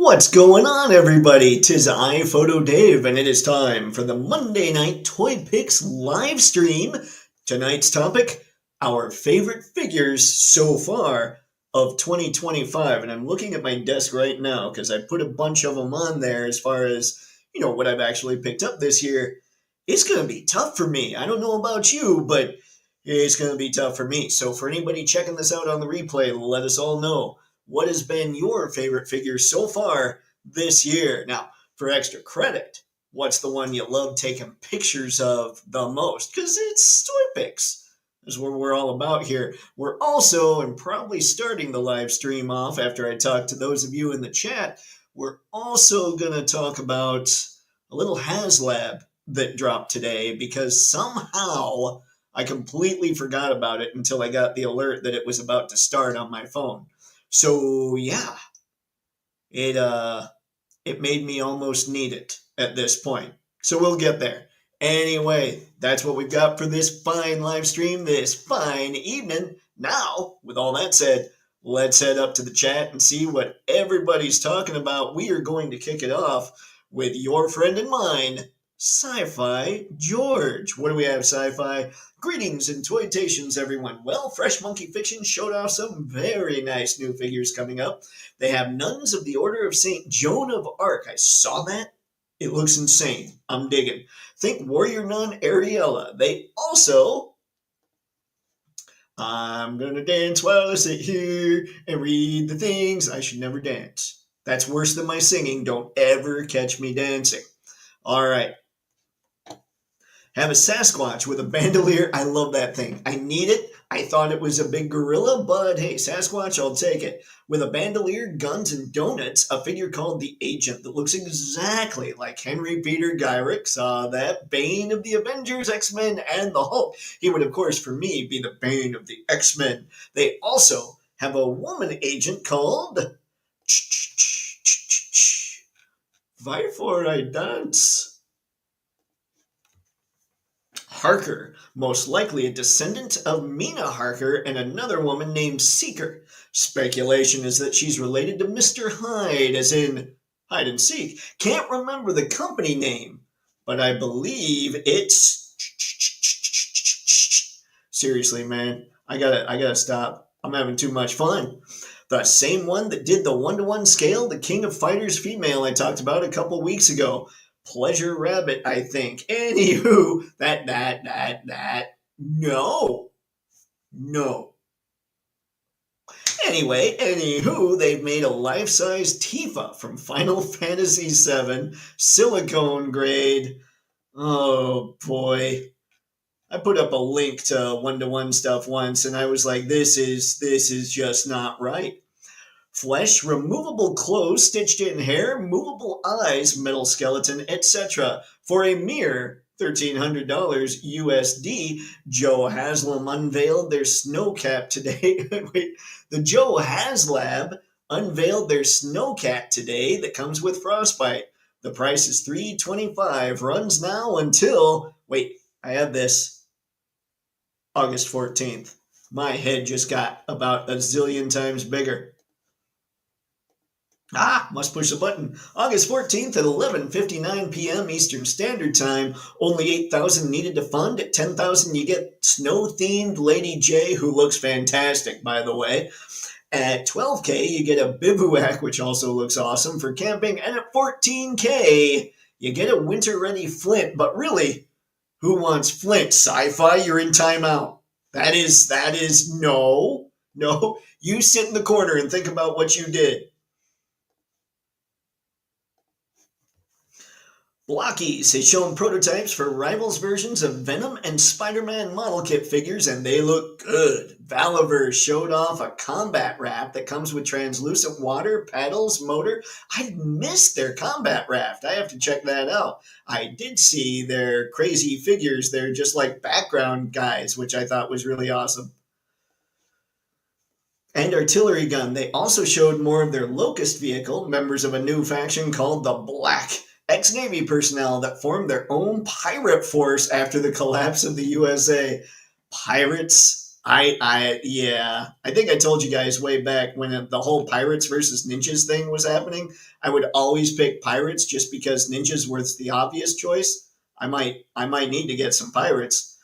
What's going on, everybody? 'Tis I, Photo Dave, and it is time for the Monday night Toypixx live stream. Tonight's topic, our favorite figures so far of 2025. And I'm looking at my desk right now because I put a bunch of them on there as far as, what I've actually picked up this year. It's going to be tough for me. I don't know about you, but it's going to be tough for me. So for anybody checking this out on the replay, let us all know. What has been your favorite figure so far this year? Now, for extra credit, what's the one you love taking pictures of the most? Because it's Toypixx. That's what we're all about here. We're also, and probably starting the live stream off after I talk to those of you in the chat, we're also going to talk about a little HasLab that dropped today because somehow I completely forgot about it until I got the alert that it was about to start on my phone. So yeah, it made me almost need it at this point. So we'll get there. Anyway, that's what we've got for this fine live stream, this fine evening. Now, with all that said, let's head up to the chat and see what everybody's talking about. We are going to kick it off with your friend and mine, Sci-Fi George. What do we have, Sci-Fi? Greetings and toytations, everyone. Well, Fresh Monkey Fiction showed off some very nice new figures coming up. They have Nuns of the Order of St. Joan of Arc. I saw that. It looks insane. I'm digging. Think Warrior Nun Ariella. They also... I'm going to dance while I sit here and read the things I should never dance. That's worse than my singing. Don't ever catch me dancing. All right. Have a Sasquatch with a bandolier. I love that thing. I need it. I thought it was a big gorilla, but hey, Sasquatch, I'll take it. With a bandolier, guns, and donuts, a figure called the Agent that looks exactly like Henry Peter Gyrick. Saw that. Bane of the Avengers, X-Men, and the Hulk. He would, of course, for me, be the Bane of the X-Men. They also have a woman agent called... Therefore I dance. Harker, most likely a descendant of Mina Harker and another woman named Seeker. Speculation is that she's related to Mr. Hyde, as in hide and seek. Can't remember the company name, but I believe it's... Seriously, man, I gotta stop. I'm having too much fun. The same one that did the 1-to-1 scale, the King of Fighters female I talked about a couple weeks ago. Pleasure Rabbit, I think. Anywho, no. Anywho, they've made a life-size Tifa from Final Fantasy VII, silicone grade. Oh, boy. I put up a link to 1-to-1 stuff once, and I was like, this is just not right. Flesh, removable clothes, stitched-in hair, movable eyes, metal skeleton, etc. For a mere $1,300 USD, Joe Haslam unveiled their snowcat today. Wait, the Joe Haslab unveiled their snowcat today that comes with Frostbite. The price is $325, runs now until, wait, I have this, August 14th. My head just got about a zillion times bigger. Must push the button. August 14th at 11:59 p.m. Eastern Standard Time. Only 8,000 needed to fund. At 10,000, you get snow-themed Lady J, who looks fantastic, by the way. At 12K, you get a bivouac, which also looks awesome for camping. And at 14K, you get a winter-ready Flint. But really, who wants Flint? Sci-Fi, you're in timeout. That is, no. You sit in the corner and think about what you did. Blockies has shown prototypes for Rivals versions of Venom and Spider-Man model kit figures, and they look good. Valiverse showed off a combat raft that comes with translucent water, paddles, motor. I missed their combat raft. I have to check that out. I did see their crazy figures. They're just like background guys, which I thought was really awesome. And artillery gun. They also showed more of their Locust vehicle, members of a new faction called the Black. Ex-Navy personnel that formed their own pirate force after the collapse of the USA. Pirates Yeah, I think I told you guys way back when the whole pirates versus ninjas thing was happening. I would always pick pirates just because ninjas was the obvious choice. I might need to get some pirates.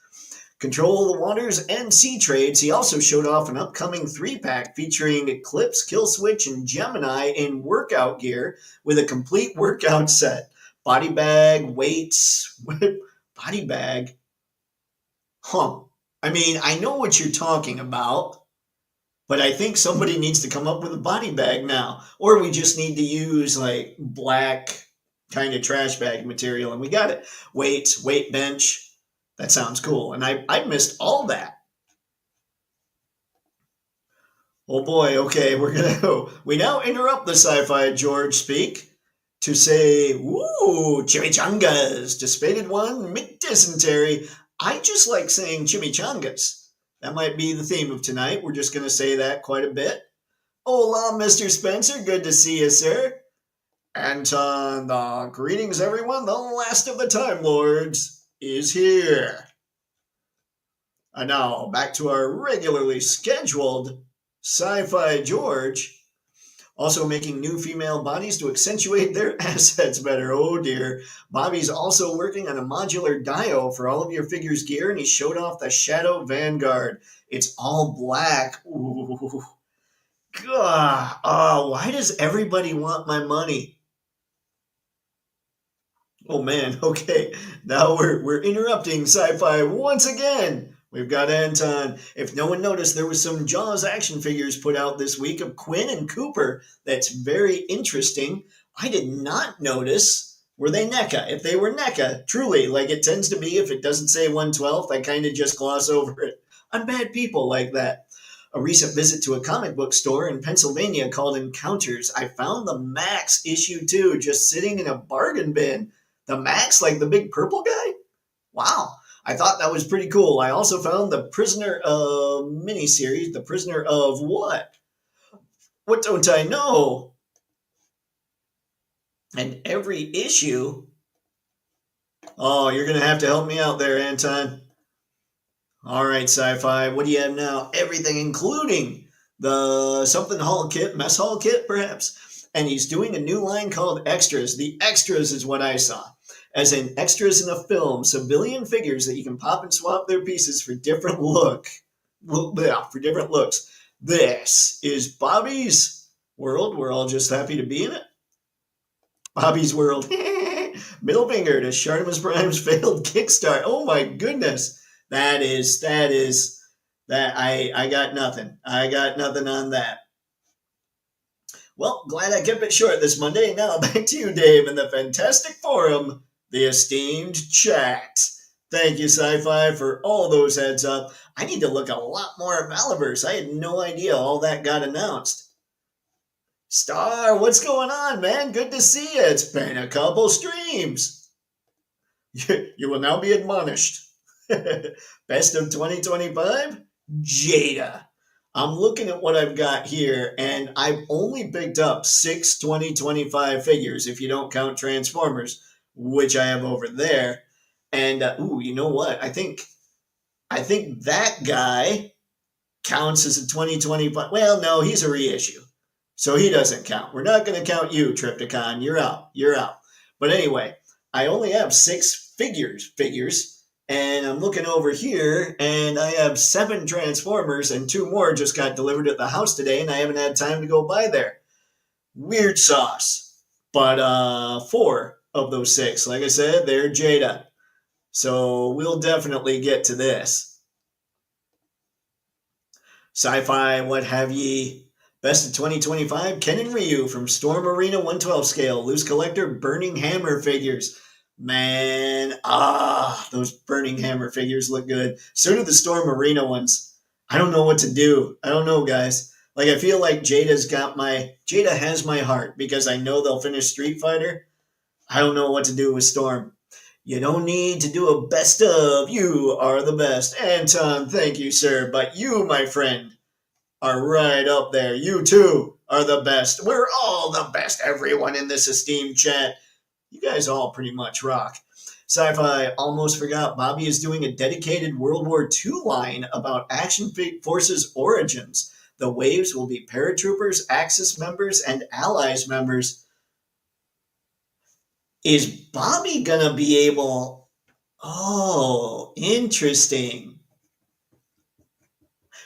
Control the waters and sea trades. He also showed off an upcoming 3-pack featuring Eclipse, Killswitch, and Gemini in workout gear with a complete workout set. Body bag, weights, body bag. Huh. I mean, I know what you're talking about, but I think somebody needs to come up with a body bag now. Or we just need to use like black kind of trash bag material and we got it. Weights, weight bench. That sounds cool. And I missed all that. Oh boy, okay, we're gonna go. We now interrupt the sci-fi George speak to say, "Woo, chimichangas!" Dissipated one, mid dysentery. I just like saying chimichangas. That might be the theme of tonight. We're just gonna say that quite a bit. Hola, Mr. Spencer. Good to see you, sir. Anton, greetings, everyone. The last of the Time Lords is here. And now back to our regularly scheduled Sci-Fi George, also making new female bodies to accentuate their assets better. Oh dear. Bobby's also working on a modular dio for all of your figures gear, and he showed off the Shadow Vanguard. It's all black. Ooh. God. Oh, why does everybody want my money? Oh man, okay. Now we're interrupting sci-fi once again. We've got Anton. If no one noticed, there was some Jaws action figures put out this week of Quinn and Cooper. That's very interesting. I did not notice. Were they NECA? If they were NECA, truly, like it tends to be, if it doesn't say 1/12th, I kind of just gloss over it. I'm bad people like that. A recent visit to a comic book store in Pennsylvania called Encounters. I found the Max issue 2 just sitting in a bargain bin. The Max, like the big purple guy? Wow. I thought that was pretty cool. I also found the Prisoner of miniseries. The Prisoner of what? What don't I know? And every issue. Oh, you're going to have to help me out there, Anton. All right, sci-fi. What do you have now? Everything, including the something hall kit, mess hall kit, perhaps. And he's doing a new line called Extras. The Extras is what I saw. As in extras in a film, civilian figures that you can pop and swap their pieces for different for different looks. This is Bobby's world. We're all just happy to be in it. Bobby's world. Middle finger to Shartimus Prime's failed Kickstart. Oh my goodness. That I got nothing. I got nothing on that. Well, glad I kept it short this Monday. Now back to you, Dave, in the fantastic forum, the esteemed chat. Thank you, Sci-Fi, for all those heads up. I need to look a lot more at Valaverse. I had no idea all that got announced. Star, what's going on, man? Good to see you. It's been a couple streams. You will now be admonished. Best of 2025? Jada. I'm looking at what I've got here, and I've only picked up 6 2025 figures, if you don't count Transformers, which I have over there. And, you know what? I think that guy counts as a 2025. Well, no, he's a reissue. So he doesn't count. We're not going to count you, Tripticon. You're out. You're out. But anyway, I only have 6 figures. And I'm looking over here, and I have 7 Transformers, and 2 more just got delivered at the house today, and I haven't had time to go by there. Weird sauce. But 4 of those 6, like I said, they're Jada. So we'll definitely get to this. Sci-Fi, what have ye? Best of 2025, Ken and Ryu from Storm Arena 112 scale. Loose collector Burning Hammer figures. Man, those Burning Hammer figures look good. So do the Storm Arena ones. I don't know what to do. I don't know, guys. Like, I feel like Jada has my heart because I know they'll finish Street Fighter. I don't know what to do with Storm. You don't need to do a best of. You are the best. Anton, thank you, sir. But you, my friend, are right up there. You, too, are the best. We're all the best. Everyone in this esteemed chat. You guys all pretty much rock. Sci-Fi almost forgot Bobby is doing a dedicated World War II line about Action Forces origins. The waves will be paratroopers, Axis members, and Allies members. Is Bobby gonna be able? Oh, interesting.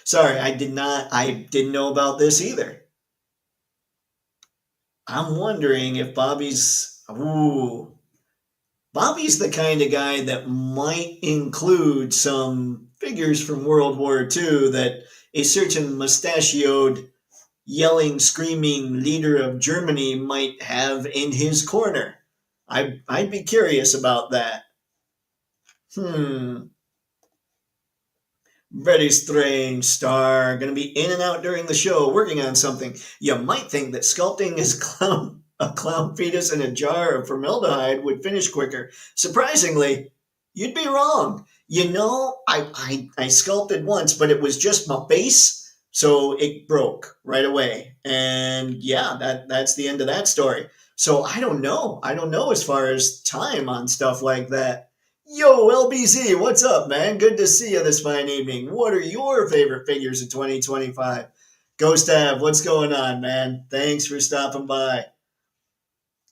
Sorry, I did not. I didn't know about this either. I'm wondering if Bobby's. Ooh, Bobby's the kind of guy that might include some figures from World War II that a certain mustachioed, yelling, screaming leader of Germany might have in his corner. I'd be curious about that. Hmm. Very strange, Star. Gonna be in and out during the show, working on something. You might think that sculpting a clown fetus in a jar of formaldehyde would finish quicker. Surprisingly, you'd be wrong. I sculpted once, but it was just my face, so it broke right away. And yeah, that's the end of that story. So I don't know. I don't know as far as time on stuff like that. Yo, LBZ, what's up, man? Good to see you this fine evening. What are your favorite figures of 2025? Ghost Av, what's going on, man? Thanks for stopping by.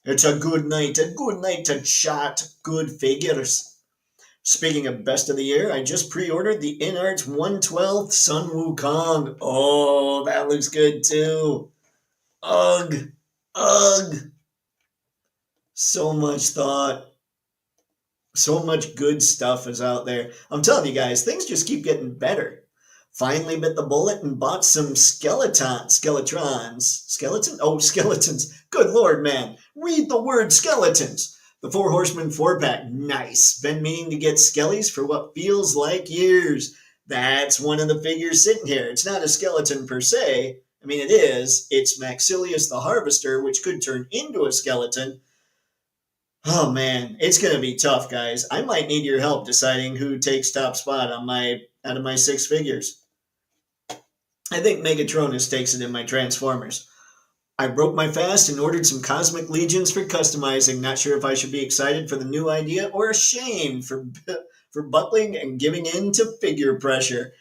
It's a good night to chat good figures. Speaking of best of the year, I just pre-ordered the InArts 112 Sun Wukong. Oh, that looks good too. Ugh, ugh. So much thought. So much good stuff is out there. I'm telling you guys, things just keep getting better. Finally bit the bullet and bought some skeletons. Good lord, man. Read the word skeletons. The Four Horsemen 4-pack. Nice. Been meaning to get skellies for what feels like years. That's one of the figures sitting here. It's not a skeleton per se. I mean, it is. It's Maxilius the Harvester, which could turn into a skeleton. Oh man, it's gonna be tough, guys. I might need your help deciding who takes top spot on my out of my six figures. I think Megatronus takes it in my Transformers. I broke my fast and ordered some Cosmic Legions for customizing. Not sure if I should be excited for the new idea or ashamed for buckling and giving in to figure pressure.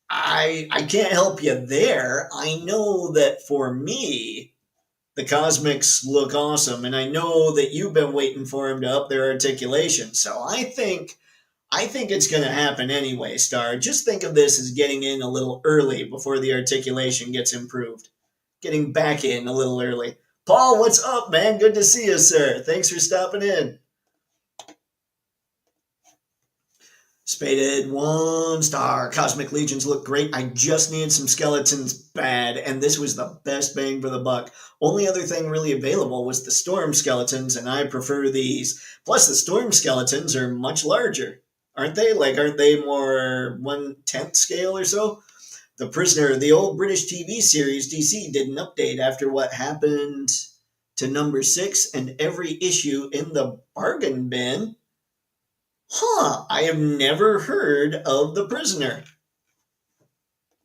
I can't help you there. I know that for me, the Cosmics look awesome, and I know that you've been waiting for them to up their articulation. So I think it's going to happen anyway, Star. Just think of this as getting in a little early before the articulation gets improved. Getting back in a little early. Paul, what's up, man? Good to see you, sir. Thanks for stopping in. Spaded 1 star. Cosmic Legions look great. I just needed some skeletons bad, and this was the best bang for the buck. Only other thing really available was the Storm Skeletons, and I prefer these. Plus, the Storm Skeletons are much larger, aren't they? Aren't they more 1/10 scale or so? The Prisoner, the old British TV series, DC did an update after what happened to number 6 and every issue in the bargain bin. Huh, I have never heard of The Prisoner.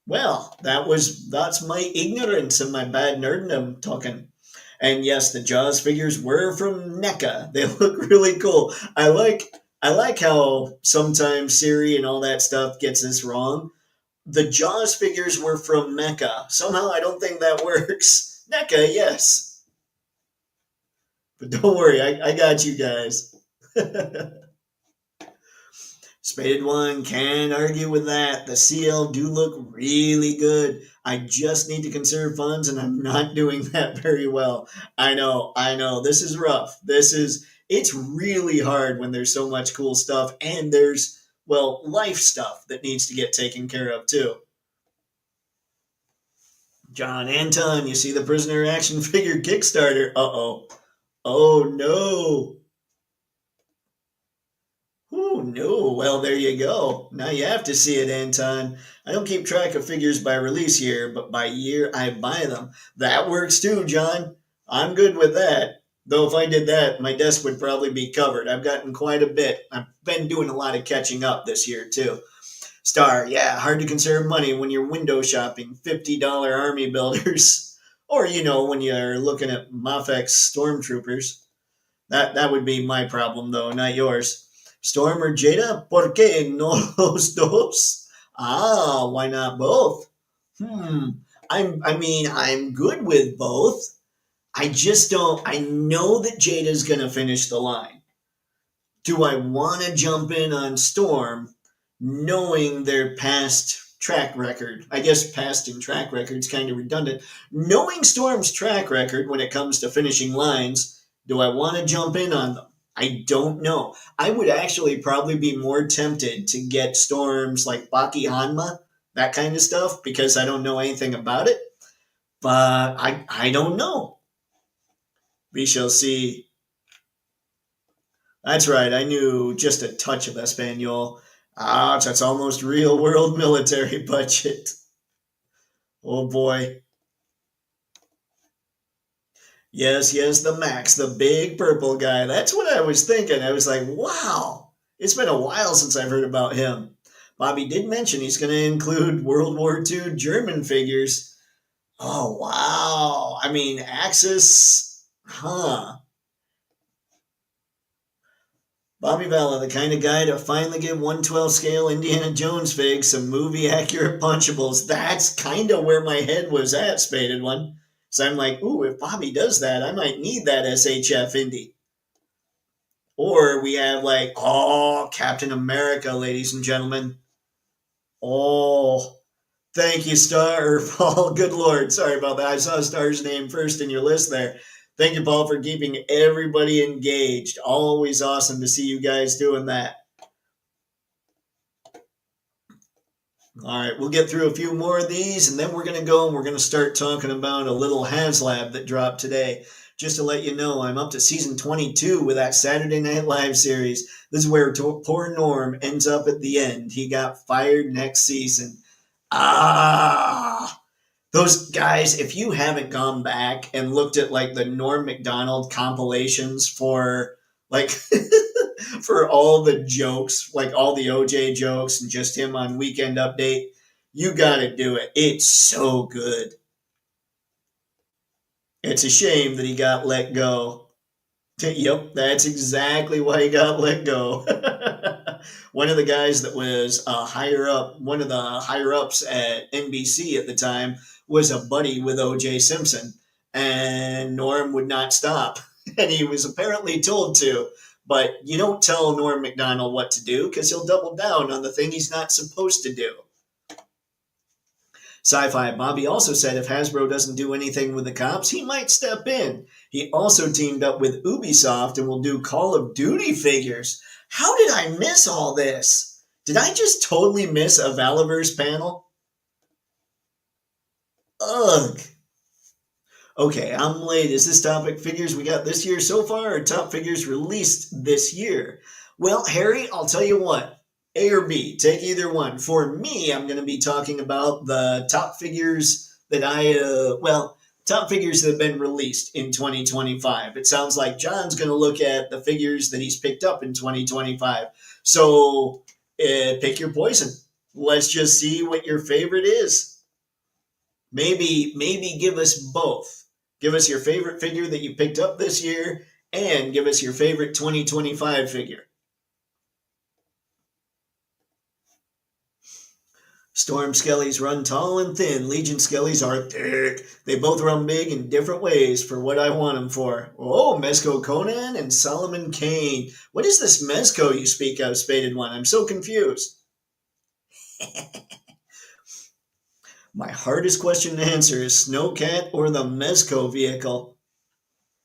Well, that's my ignorance and my bad nerddom talking. And yes, the Jaws figures were from NECA. They look really cool. I like how sometimes Siri and all that stuff gets this wrong. The Jaws figures were from Mecca. Somehow I don't think that works. NECA, yes. But don't worry, I got you guys. Spaded 1, can't argue with that. The CL do look really good. I just need to conserve funds, and I'm not doing that very well. I know. This is rough. It's really hard when there's so much cool stuff, and there's, well, life stuff that needs to get taken care of, too. John Anton, you see the Prisoner action figure Kickstarter. Uh-oh. Oh, no. Oh, no. Well, there you go. Now you have to see it, Anton. I don't keep track of figures by release year, but by year I buy them. That works too, John. I'm good with that. Though if I did that, my desk would probably be covered. I've gotten quite a bit. I've been doing a lot of catching up this year, too. Star, yeah, hard to conserve money when you're window shopping $50 army builders. Or, when you're looking at MAFEX stormtroopers. That would be my problem, though, not yours. Storm or Jada? ¿Por qué no los dos? Ah, why not both? Hmm. I'm good with both. I just don't. I know that Jada's gonna finish the line. Do I want to jump in on Storm, knowing their past track record? I guess past and track record's kind of redundant. Knowing Storm's track record when it comes to finishing lines, do I want to jump in on them? I don't know. I would actually probably be more tempted to get Storms like Baki Hanma, that kind of stuff, because I don't know anything about it. But I don't know. We shall see. That's right, I knew just a touch of Espanol. Ouch, that's almost real world military budget. Oh boy. Yes, yes, the Max, the big purple guy. That's what I was thinking. I was like, wow, it's been a while since I've heard about him. Bobby did mention he's going to include World War II German figures. Oh, wow. I mean, Axis, huh? Bobby Valla, the kind of guy to finally give 1/12 scale Indiana Jones figs some movie accurate punchables. That's kind of where my head was at, Spaded One. So I'm like, ooh, if Bobby does that, I might need that SHF Indy. Or we have like, oh, Captain America, ladies and gentlemen. Oh, thank you, Star. Paul, good Lord. Sorry about that. I saw Star's name first in your list there. Thank you, Paul, for keeping everybody engaged. Always awesome to see you guys doing that. All right, we'll get through a few more of these, and then we're going to go and we're going to start talking about a little HasLab that dropped today. Just to let you know, I'm up to season 22 with that Saturday Night Live series. This is where poor Norm ends up at the end. He got fired next season. Ah! Those guys, if you haven't gone back and looked at like the Norm Macdonald compilations for like for all the jokes, like all the OJ jokes and just him on Weekend Update, you got to do it. It's so good. It's a shame that he got let go. Yep, that's exactly why he got let go. One of the guys that was higher up, one of the higher ups at NBC at the time, was a buddy with O.J. Simpson, and Norm would not stop, and he was apparently told to. But you don't tell Norm Macdonald what to do because he'll double down on the thing he's not supposed to do. Sci-Fi Bobby also said if Hasbro doesn't do anything with the cops, he might step in. He also teamed up with Ubisoft and will do Call of Duty figures. How did I miss all this? Did I just totally miss a Valaverse panel? Ugh. Okay, I'm late. Is this topic figures we got this year so far or top figures released this year? Well, Harry, I'll tell you what. A or B, take either one. For me, I'm going to be talking about the top figures that top figures that have been released in 2025. It sounds like John's going to look at the figures that he's picked up in 2025. So pick your poison. Let's just see what your favorite is. Maybe give us both. Give us your favorite figure that you picked up this year and give us your favorite 2025 figure. Storm Skellies run tall and thin. Legion Skellies are thick. They both run big in different ways for what I want them for. Oh, Mezco Conan and Solomon Kane. What is this Mezco you speak of, Spaded One? I'm so confused. My hardest question to answer is Snowcat or the Mezco vehicle.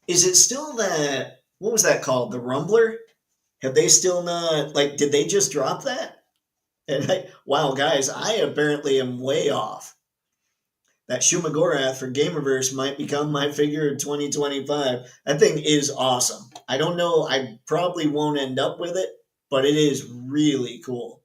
Is it still that, what was that called? The Rumbler? Have they still not, did they just drop that? And wow, guys, I apparently am way off. That Shumagorath for Gamerverse might become my figure in 2025. That thing is awesome. I don't know, I probably won't end up with it, but it is really cool.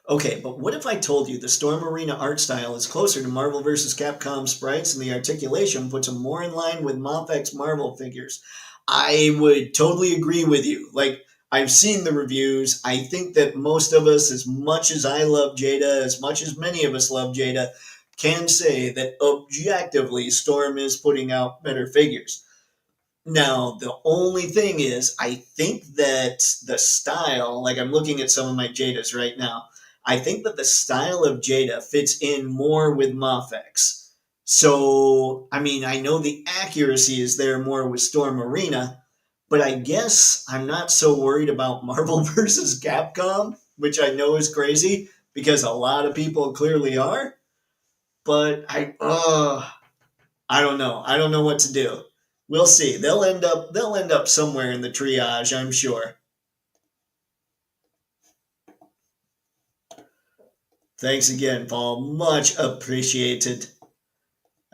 Okay, but what if I told you the Storm Arena art style is closer to Marvel vs. Capcom sprites and the articulation puts them more in line with MAFEX Marvel figures? I would totally agree with you. I've seen the reviews. I think that most of us, as much as I love Jada, as much as many of us love Jada, can say that objectively Storm is putting out better figures. Now, the only thing is, I think that the style, like I'm looking at some of my Jadas right now, I think that the style of Jada fits in more with MAFEX. So, I mean, I know the accuracy is there more with Storm Arena, but I guess I'm not so worried about Marvel versus Capcom, which I know is crazy because a lot of people clearly are. But I don't know. I don't know what to do. We'll see. They'll end up somewhere in the triage, I'm sure. Thanks again, Paul. Much appreciated.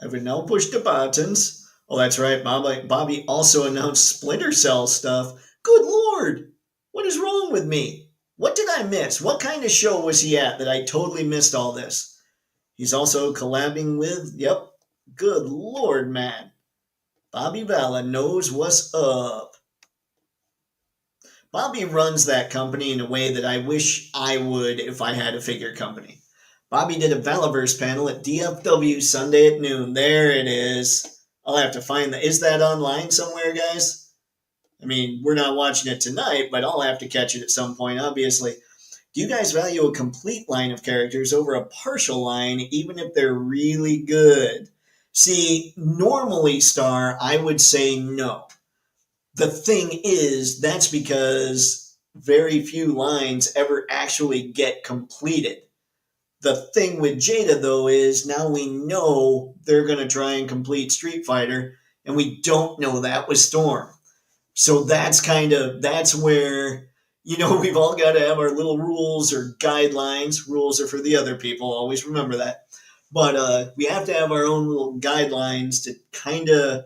I will now push the buttons. Oh, that's right. Bobby also announced Splinter Cell stuff. Good lord! What is wrong with me? What did I miss? What kind of show was he at that I totally missed all this? He's also collabing with, yep, good lord, man. Bobby Valla knows what's up. Bobby runs that company in a way that I wish I would if I had a figure company. Bobby did a Valaverse panel at DFW Sunday at noon. There it is. I'll have to find that. Is that online somewhere, guys? I mean, we're not watching it tonight, but I'll have to catch it at some point, obviously. Do you guys value a complete line of characters over a partial line, even if they're really good? See, normally, Star, I would say no. The thing is, that's because very few lines ever actually get completed. The thing with Jada, though, is now we know they're going to try and complete Street Fighter, and we don't know that with Storm. So that's where, we've all got to have our little rules or guidelines. Rules are for the other people, always remember that. But we have to have our own little guidelines to kind of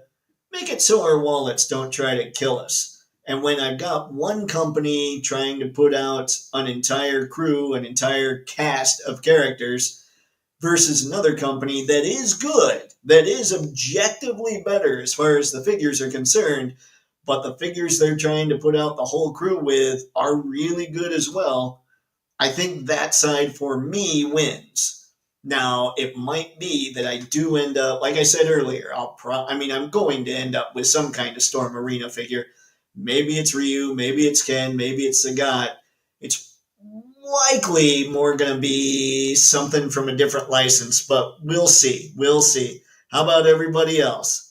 make it so our wallets don't try to kill us. And when I've got one company trying to put out an entire crew, an entire cast of characters, versus another company that is good, that is objectively better as far as the figures are concerned, but the figures they're trying to put out the whole crew with are really good as well, I think that side for me wins. Now, it might be that I do end up, like I said earlier, I'm going to end up with some kind of Storm Arena figure. Maybe it's Ryu, maybe it's Ken, maybe it's Sagat. It's likely more going to be something from a different license, but we'll see. We'll see. How about everybody else?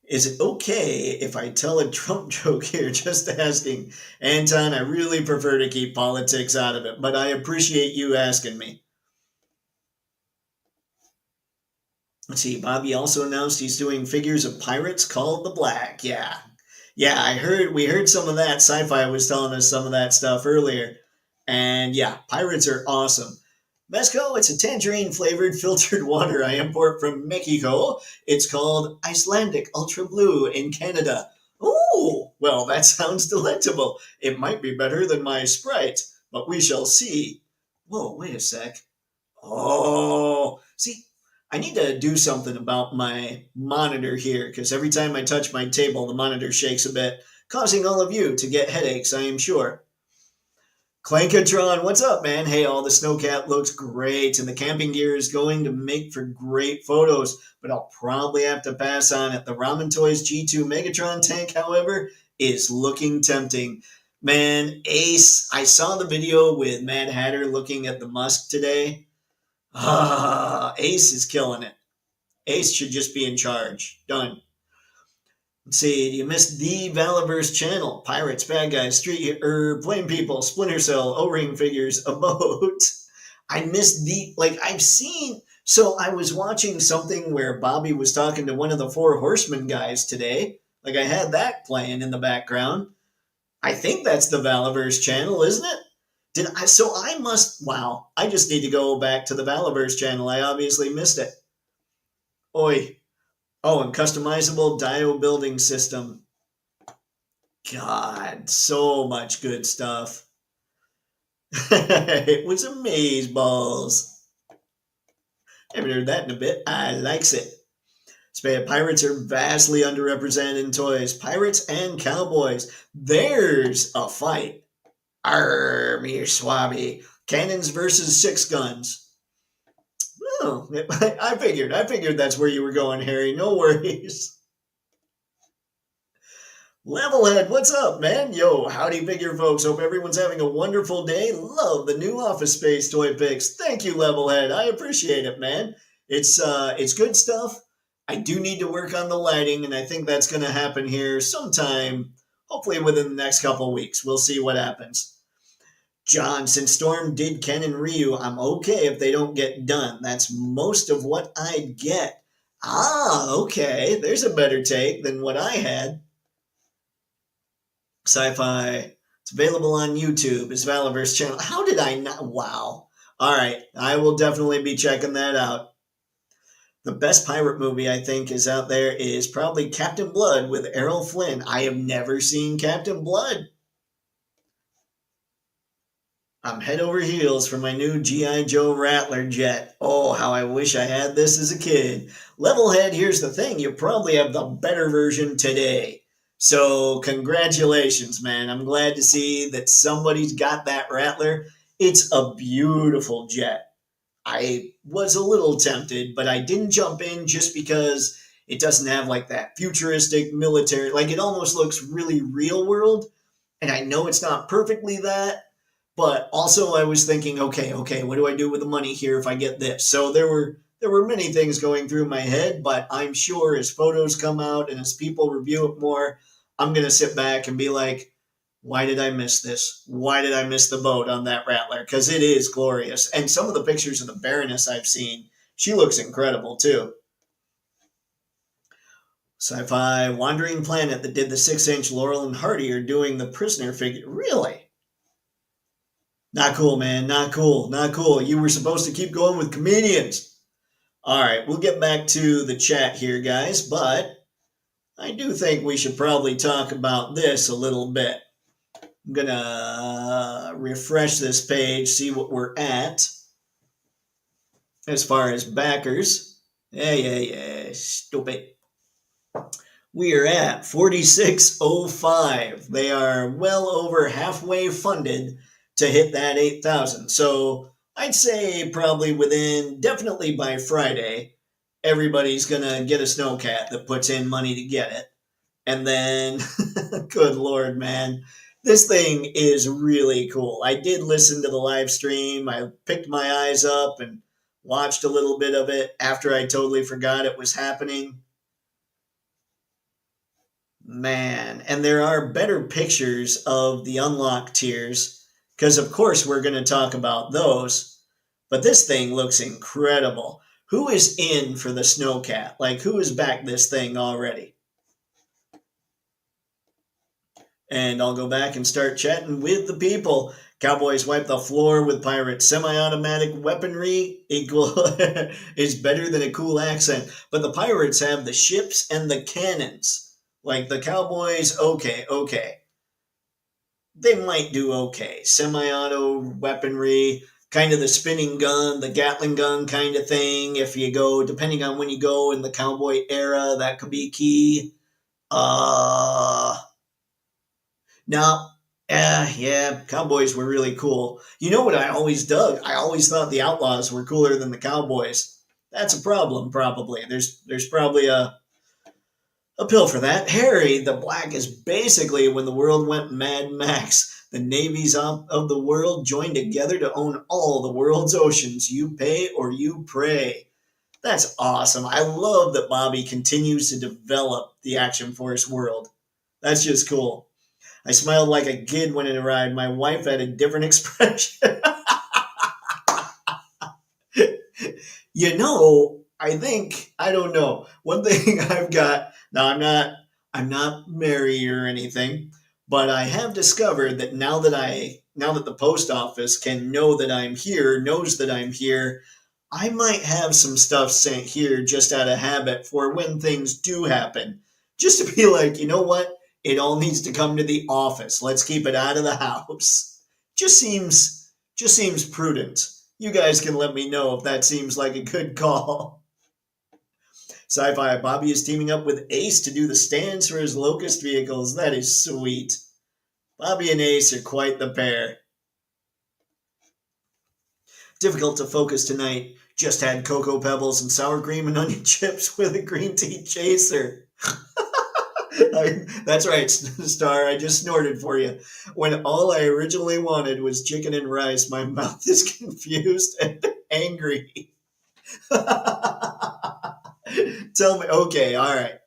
Is it okay if I tell a Trump joke here? Just asking. Anton, I really prefer to keep politics out of it, but I appreciate you asking me. Let's see, Bobby also announced he's doing figures of pirates called the Black. Yeah. Yeah, we heard some of that. Sci-Fi was telling us some of that stuff earlier. And yeah, pirates are awesome. Mezco, it's a tangerine flavored filtered water I import from Mexico. It's called Icelandic Ultra Blue in Canada. Ooh, well, that sounds delectable. It might be better than my Sprite, but we shall see. Whoa, wait a sec. Oh, see, I need to do something about my monitor here because every time I touch my table, the monitor shakes a bit, causing all of you to get headaches, I am sure. Clankatron, what's up, man? Hey, all the snowcat looks great, and the camping gear is going to make for great photos, but I'll probably have to pass on it. The Ramen Toys G2 Megatron tank, however, is looking tempting. Man, Ace, I saw the video with Mad Hatter looking at the Musk today. Ace is killing it. Ace should just be in charge. Done. Let's see, you missed the Valaverse channel. Pirates, bad guys, flame people, Splinter Cell, O-ring figures, a boat. I missed I've seen, so I was watching something where Bobby was talking to one of the Four Horsemen guys today. Like I had that playing in the background. I think that's the Valaverse channel, isn't it? Wow, I just need to go back to the Valaverse channel. I obviously missed it. Oi. Oh, and customizable dio building system. God, so much good stuff. It was amazeballs. Haven't heard that in a bit. I likes it. Pirates are vastly underrepresented in toys. Pirates and cowboys. There's a fight. Arr, me swabby. Cannons versus six guns. Oh, I figured that's where you were going, Harry. No worries. Levelhead, what's up, man? Yo, howdy, figure folks. Hope everyone's having a wonderful day. Love the new Office Space Toypixx. Thank you, Levelhead. I appreciate it, man. It's good stuff. I do need to work on the lighting, and I think that's going to happen here sometime, hopefully within the next couple weeks. We'll see what happens. John, since Storm did Ken and Ryu, I'm okay if they don't get done. That's most of what I'd get. Ah, okay. There's a better take than what I had. Sci-fi. It's available on YouTube. It's Valaverse channel. How did I not? Wow. All right. I will definitely be checking that out. The best pirate movie I think is out there is probably Captain Blood with Errol Flynn. I have never seen Captain Blood. I'm head over heels for my new G.I. Joe Rattler jet. Oh, how I wish I had this as a kid. Levelhead, here's the thing. You probably have the better version today. So, congratulations, man. I'm glad to see that somebody's got that Rattler. It's a beautiful jet. I was a little tempted, but I didn't jump in just because it doesn't have like that futuristic military. Like, it almost looks really real world. And I know it's not perfectly that. But also I was thinking, okay, what do I do with the money here if I get this? So there were many things going through my head, but I'm sure as photos come out and as people review it more, I'm going to sit back and be like, why did I miss this? Why did I miss the boat on that Rattler? Because it is glorious. And some of the pictures of the Baroness I've seen, she looks incredible too. Sci-fi Wandering Planet that did the 6-inch Laurel and Hardy are doing the prisoner figure. Really? Not cool, man. Not cool. Not cool. You were supposed to keep going with comedians. All right, we'll get back to the chat here, guys, but I do think we should probably talk about this a little bit. I'm going to refresh this page, see what we're at as far as backers. Yeah, stupid. We are at 4605. They are well over halfway funded to hit that 8,000. So I'd say probably definitely by Friday, everybody's going to get a snowcat that puts in money to get it. And then, good Lord, man, this thing is really cool. I did listen to the live stream. I picked my eyes up and watched a little bit of it after I totally forgot it was happening. Man, and there are better pictures of the unlock tiers because, of course, we're going to talk about those. But this thing looks incredible. Who is in for the snowcat? Like, who has backed this thing already? And I'll go back and start chatting with the people. Cowboys wipe the floor with pirates. Semi-automatic weaponry is better than a cool accent. But the pirates have the ships and the cannons. Like the Cowboys, okay. They might do okay. Semi-auto weaponry, kind of the spinning gun, the Gatling gun kind of thing. If you go, depending on when you go in the Cowboy era, that could be key. Yeah, Cowboys were really cool. You know what I always dug? I always thought the Outlaws were cooler than the Cowboys. That's a problem, probably. There's probably a pill for that. Harry, the Black is basically when the world went Mad Max. The navies of the world joined together to own all the world's oceans. You pay or you pray. That's awesome. I love that Bobby continues to develop the Action Force world. That's just cool. I smiled like a kid when it arrived. My wife had a different expression. I don't know. One thing I've got, now I'm not married or anything, but I have discovered that now that the post office can know that I'm here, knows that I'm here, I might have some stuff sent here just out of habit for when things do happen. Just to be like, you know what? It all needs to come to the office. Let's keep it out of the house. Just seems prudent. You guys can let me know if that seems like a good call. Sci-fi Bobby is teaming up with Ace to do the stands for his Locust vehicles. That is sweet. Bobby and Ace are quite the pair. Difficult to focus tonight. Just had cocoa pebbles and sour cream and onion chips with a green tea chaser. That's right, Star. I just snorted for you. When all I originally wanted was chicken and rice, my mouth is confused and angry. Tell me, okay, all right.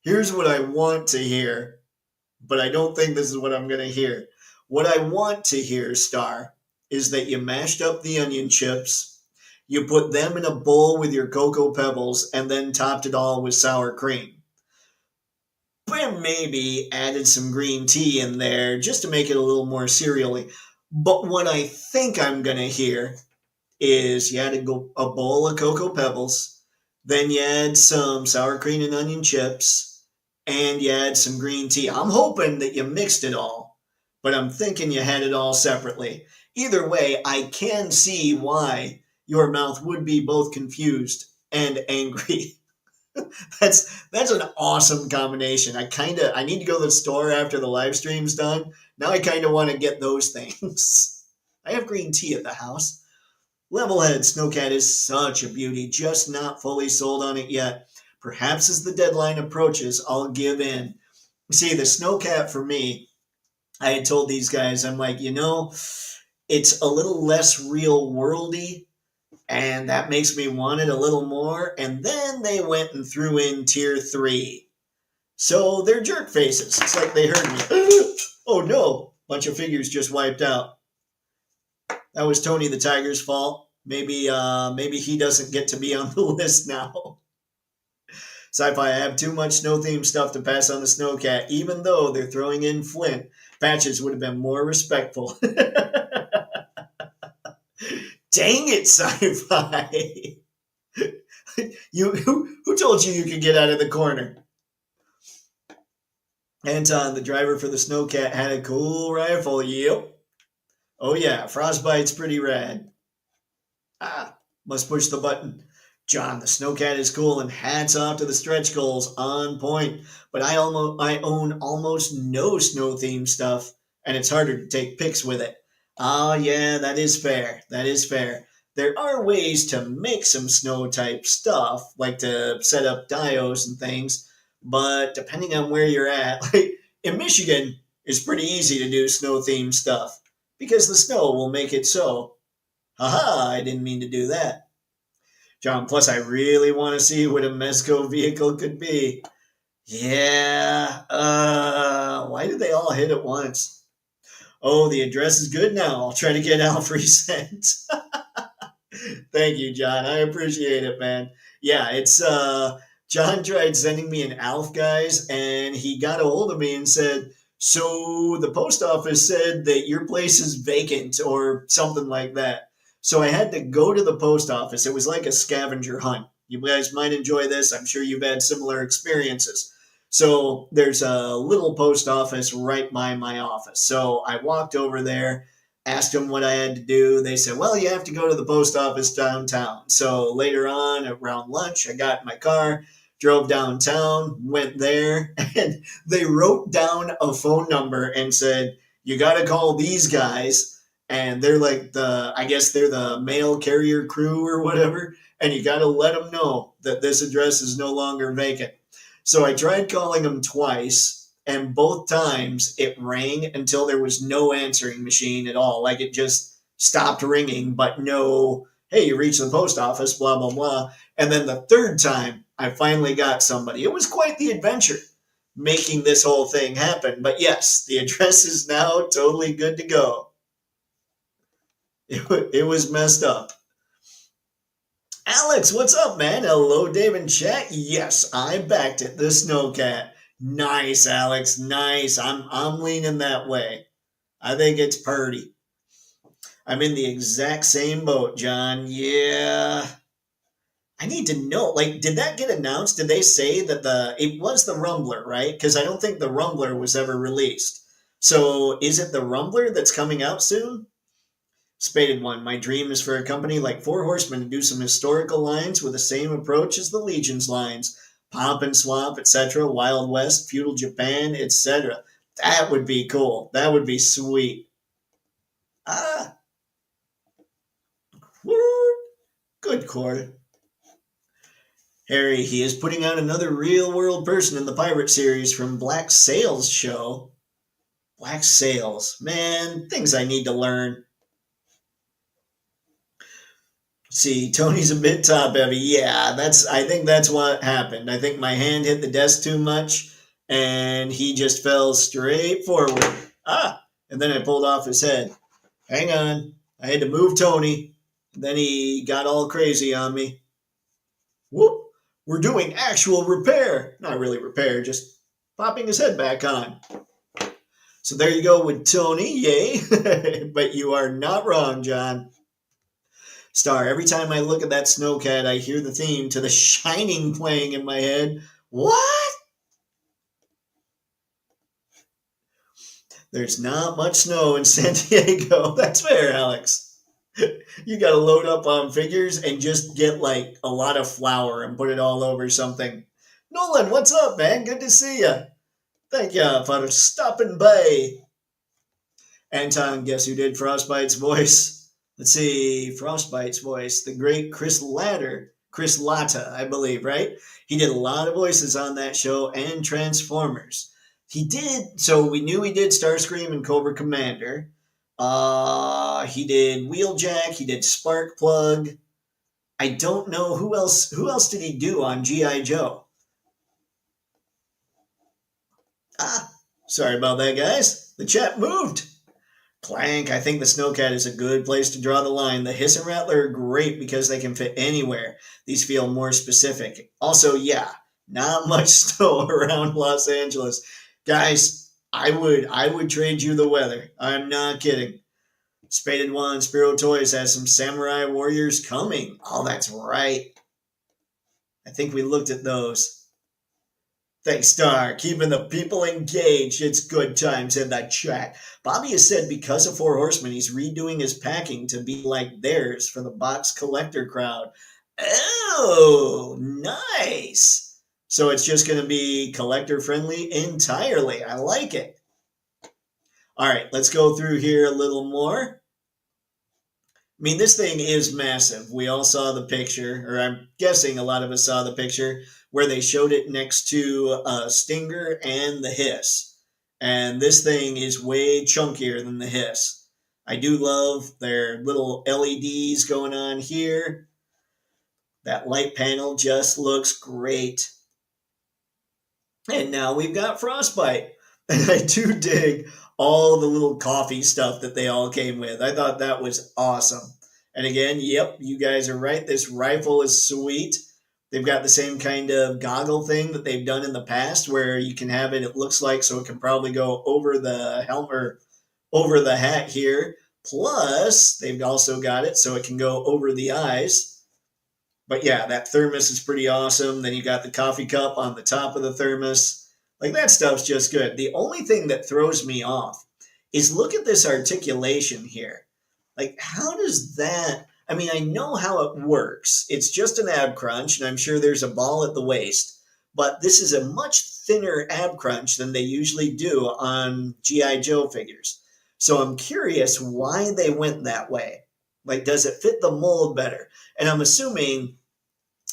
Here's what I want to hear, but I don't think this is what I'm going to hear. What I want to hear, Star, is that you mashed up the onion chips, you put them in a bowl with your cocoa pebbles, and then topped it all with sour cream. But maybe added some green tea in there just to make it a little more cereally. But what I think I'm going to hear is you add a bowl of cocoa pebbles, then you add some sour cream and onion chips, and you add some green tea. I'm hoping that you mixed it all, but I'm thinking you had it all separately. Either way, I can see why your mouth would be both confused and angry. That's an awesome combination. I need to go to the store after the live stream's done. Now I kind of want to get those things. I have green tea at the house. Levelhead Snowcat is such a beauty, just not fully sold on it yet. Perhaps as the deadline approaches, I'll give in. See, the Snowcat for me, I had told these guys, I'm like, it's a little less real worldy, and that makes me want it a little more. And then they went and threw in tier 3. So they're jerk faces. It's like they heard me. Oh no, bunch of figures just wiped out. That was Tony the Tiger's fault. Maybe he doesn't get to be on the list now. Sci-Fi, I have too much snow-themed stuff to pass on the Snowcat, even though they're throwing in Flint. Patches would have been more respectful. Dang it, Sci-Fi. Who told you could get out of the corner? Anton, the driver for the Snowcat, had a cool rifle. Yep. Oh yeah, Frostbite's pretty rad. Must push the button. John, the Snowcat is cool, and hats off to the stretch goals, on point. But I own almost no snow-themed stuff, and it's harder to take pics with it. Oh yeah, that is fair. That is fair. There are ways to make some snow-type stuff, like to set up dios and things, but depending on where you're at, like in Michigan, it's pretty easy to do snow-themed stuff, because the snow will make it so. Haha, I didn't mean to do that. John, plus I really want to see what a Mezco vehicle could be. Yeah, why did they all hit at once? Oh, the address is good now. I'll try to get Alf resent. Thank you, John. I appreciate it, man. Yeah, it's John tried sending me an Alf, guys, and he got a hold of me and said, so the post office said that your place is vacant or something like that. So I had to go to the post office. It was like a scavenger hunt. You guys might enjoy this. I'm sure you've had similar experiences. So there's a little post office right by my office. So I walked over there, asked them what I had to do. They said, well, you have to go to the post office downtown. So later on, around lunch, I got in my car, drove downtown, went there, and they wrote down a phone number and said, you got to call these guys. And they're like I guess they're the mail carrier crew or whatever. And you got to let them know that this address is no longer vacant. So I tried calling them twice, and both times it rang until there was no answering machine at all. Like it just stopped ringing, but no, hey, you reached the post office, blah, blah, blah. And then the third time I finally got somebody. It was quite the adventure making this whole thing happen. But yes, the address is now totally good to go. It was messed up. Alex, what's up, man? Hello, Dave in chat. Yes, I backed it. The Snowcat. Nice, Alex. Nice. I'm leaning that way. I think it's purty. I'm in the exact same boat, John. Yeah. I need to know. Like, did that get announced? Did they say that it was the Rumbler, right? Because I don't think the Rumbler was ever released. So is it the Rumbler that's coming out soon? Spaded one. My dream is for a company like Four Horsemen to do some historical lines with the same approach as the Legion's lines. Pomp and Swamp, etc., Wild West, Feudal Japan, etc. That would be cool. That would be sweet. Ah. Good, Corey. Harry, he is putting out another real-world person in the pirate series from Black Sails show. Black Sails. Man, things I need to learn. See, Tony's a bit top heavy. Yeah, I think that's what happened. I think my hand hit the desk too much and he just fell straight forward. Ah, and then I pulled off his head. Hang on. I had to move Tony. Then he got all crazy on me. Whoop. We're doing actual repair. Not really repair, just popping his head back on. So there you go with Tony, yay. But you are not wrong, John. Star, every time I look at that snowcat, I hear the theme to The Shining playing in my head. What? There's not much snow in San Diego. That's fair, Alex. You gotta load up on figures and just get like a lot of flour and put it all over something. Nolan, what's up, man? Good to see you. Thank you for stopping by. Anton, guess who did Frostbite's voice? Let's see, Frostbite's voice. The great Chris Latta, I believe, right? He did a lot of voices on that show and Transformers. He did, so we knew he did Starscream and Cobra Commander. He did Wheeljack, he did Sparkplug. I don't know who else did he do on G.I. Joe? Sorry about that, guys. The chat moved. Clank, I think the Snowcat is a good place to draw the line. The Hiss and Rattler are great because they can fit anywhere. These feel more specific. Also, yeah, not much snow around Los Angeles. Guys, I would trade you the weather. I'm not kidding. Spaded One, Spiro Toys has some Samurai Warriors coming. Oh, that's right. I think we looked at those. Thanks, Star. Keeping the people engaged. It's good times in the chat. Bobby has said because of Four Horsemen, he's redoing his packing to be like theirs for the box collector crowd. Oh, nice. So it's just going to be collector friendly entirely. I like it. All right, let's go through here a little more. I mean, this thing is massive. We all saw the picture, or I'm guessing a lot of us saw the picture where they showed it next to Stinger and the Hiss. And this thing is way chunkier than the Hiss. I do love their little LEDs going on here. That light panel just looks great. And now we've got Frostbite. And I do dig all the little coffee stuff that they all came with. I thought that was awesome. And again, yep, you guys are right. This rifle is sweet. They've got the same kind of goggle thing that they've done in the past where you can have it looks like, so it can probably go over the helmet or over the hat here. Plus, they've also got it so it can go over the eyes. But yeah, that thermos is pretty awesome. Then you got the coffee cup on the top of the thermos. Like, that stuff's just good. The only thing that throws me off is look at this articulation here. Like, how does that... I mean, I know how it works. It's just an ab crunch, and I'm sure there's a ball at the waist. But this is a much thinner ab crunch than they usually do on G.I. Joe figures. So I'm curious why they went that way. Like, does it fit the mold better? And I'm assuming,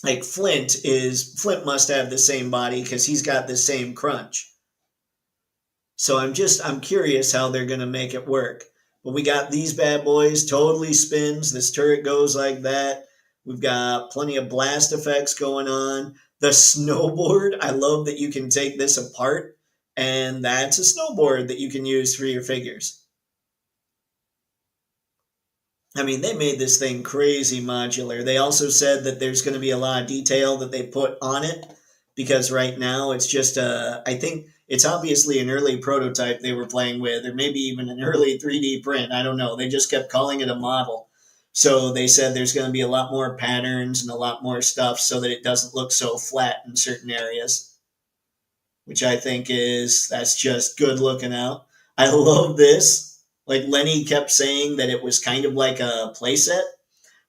like, Flint must have the same body because he's got the same crunch. So I'm curious how they're going to make it work. But we got these bad boys, totally spins. This turret goes like that. We've got plenty of blast effects going on. The snowboard, I love that you can take this apart, and that's a snowboard that you can use for your figures. I mean, they made this thing crazy modular. They also said that there's going to be a lot of detail that they put on it, because right now it's just I think it's obviously an early prototype they were playing with, or maybe even an early 3D print. I don't know. They just kept calling it a model. So they said there's going to be a lot more patterns and a lot more stuff so that it doesn't look so flat in certain areas, which I think that's just good looking out. I love this. Like, Lenny kept saying that it was kind of like a playset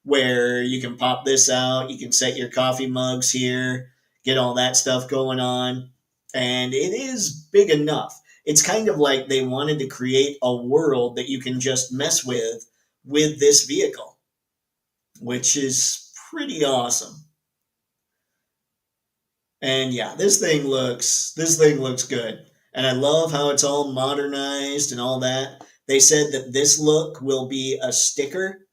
where you can pop this out, you can set your coffee mugs here, get all that stuff going on. And it is big enough. It's kind of like they wanted to create a world that you can just mess with this vehicle, which is pretty awesome. And yeah, this thing looks good. And I love how it's all modernized and all that. They said that this look will be a sticker.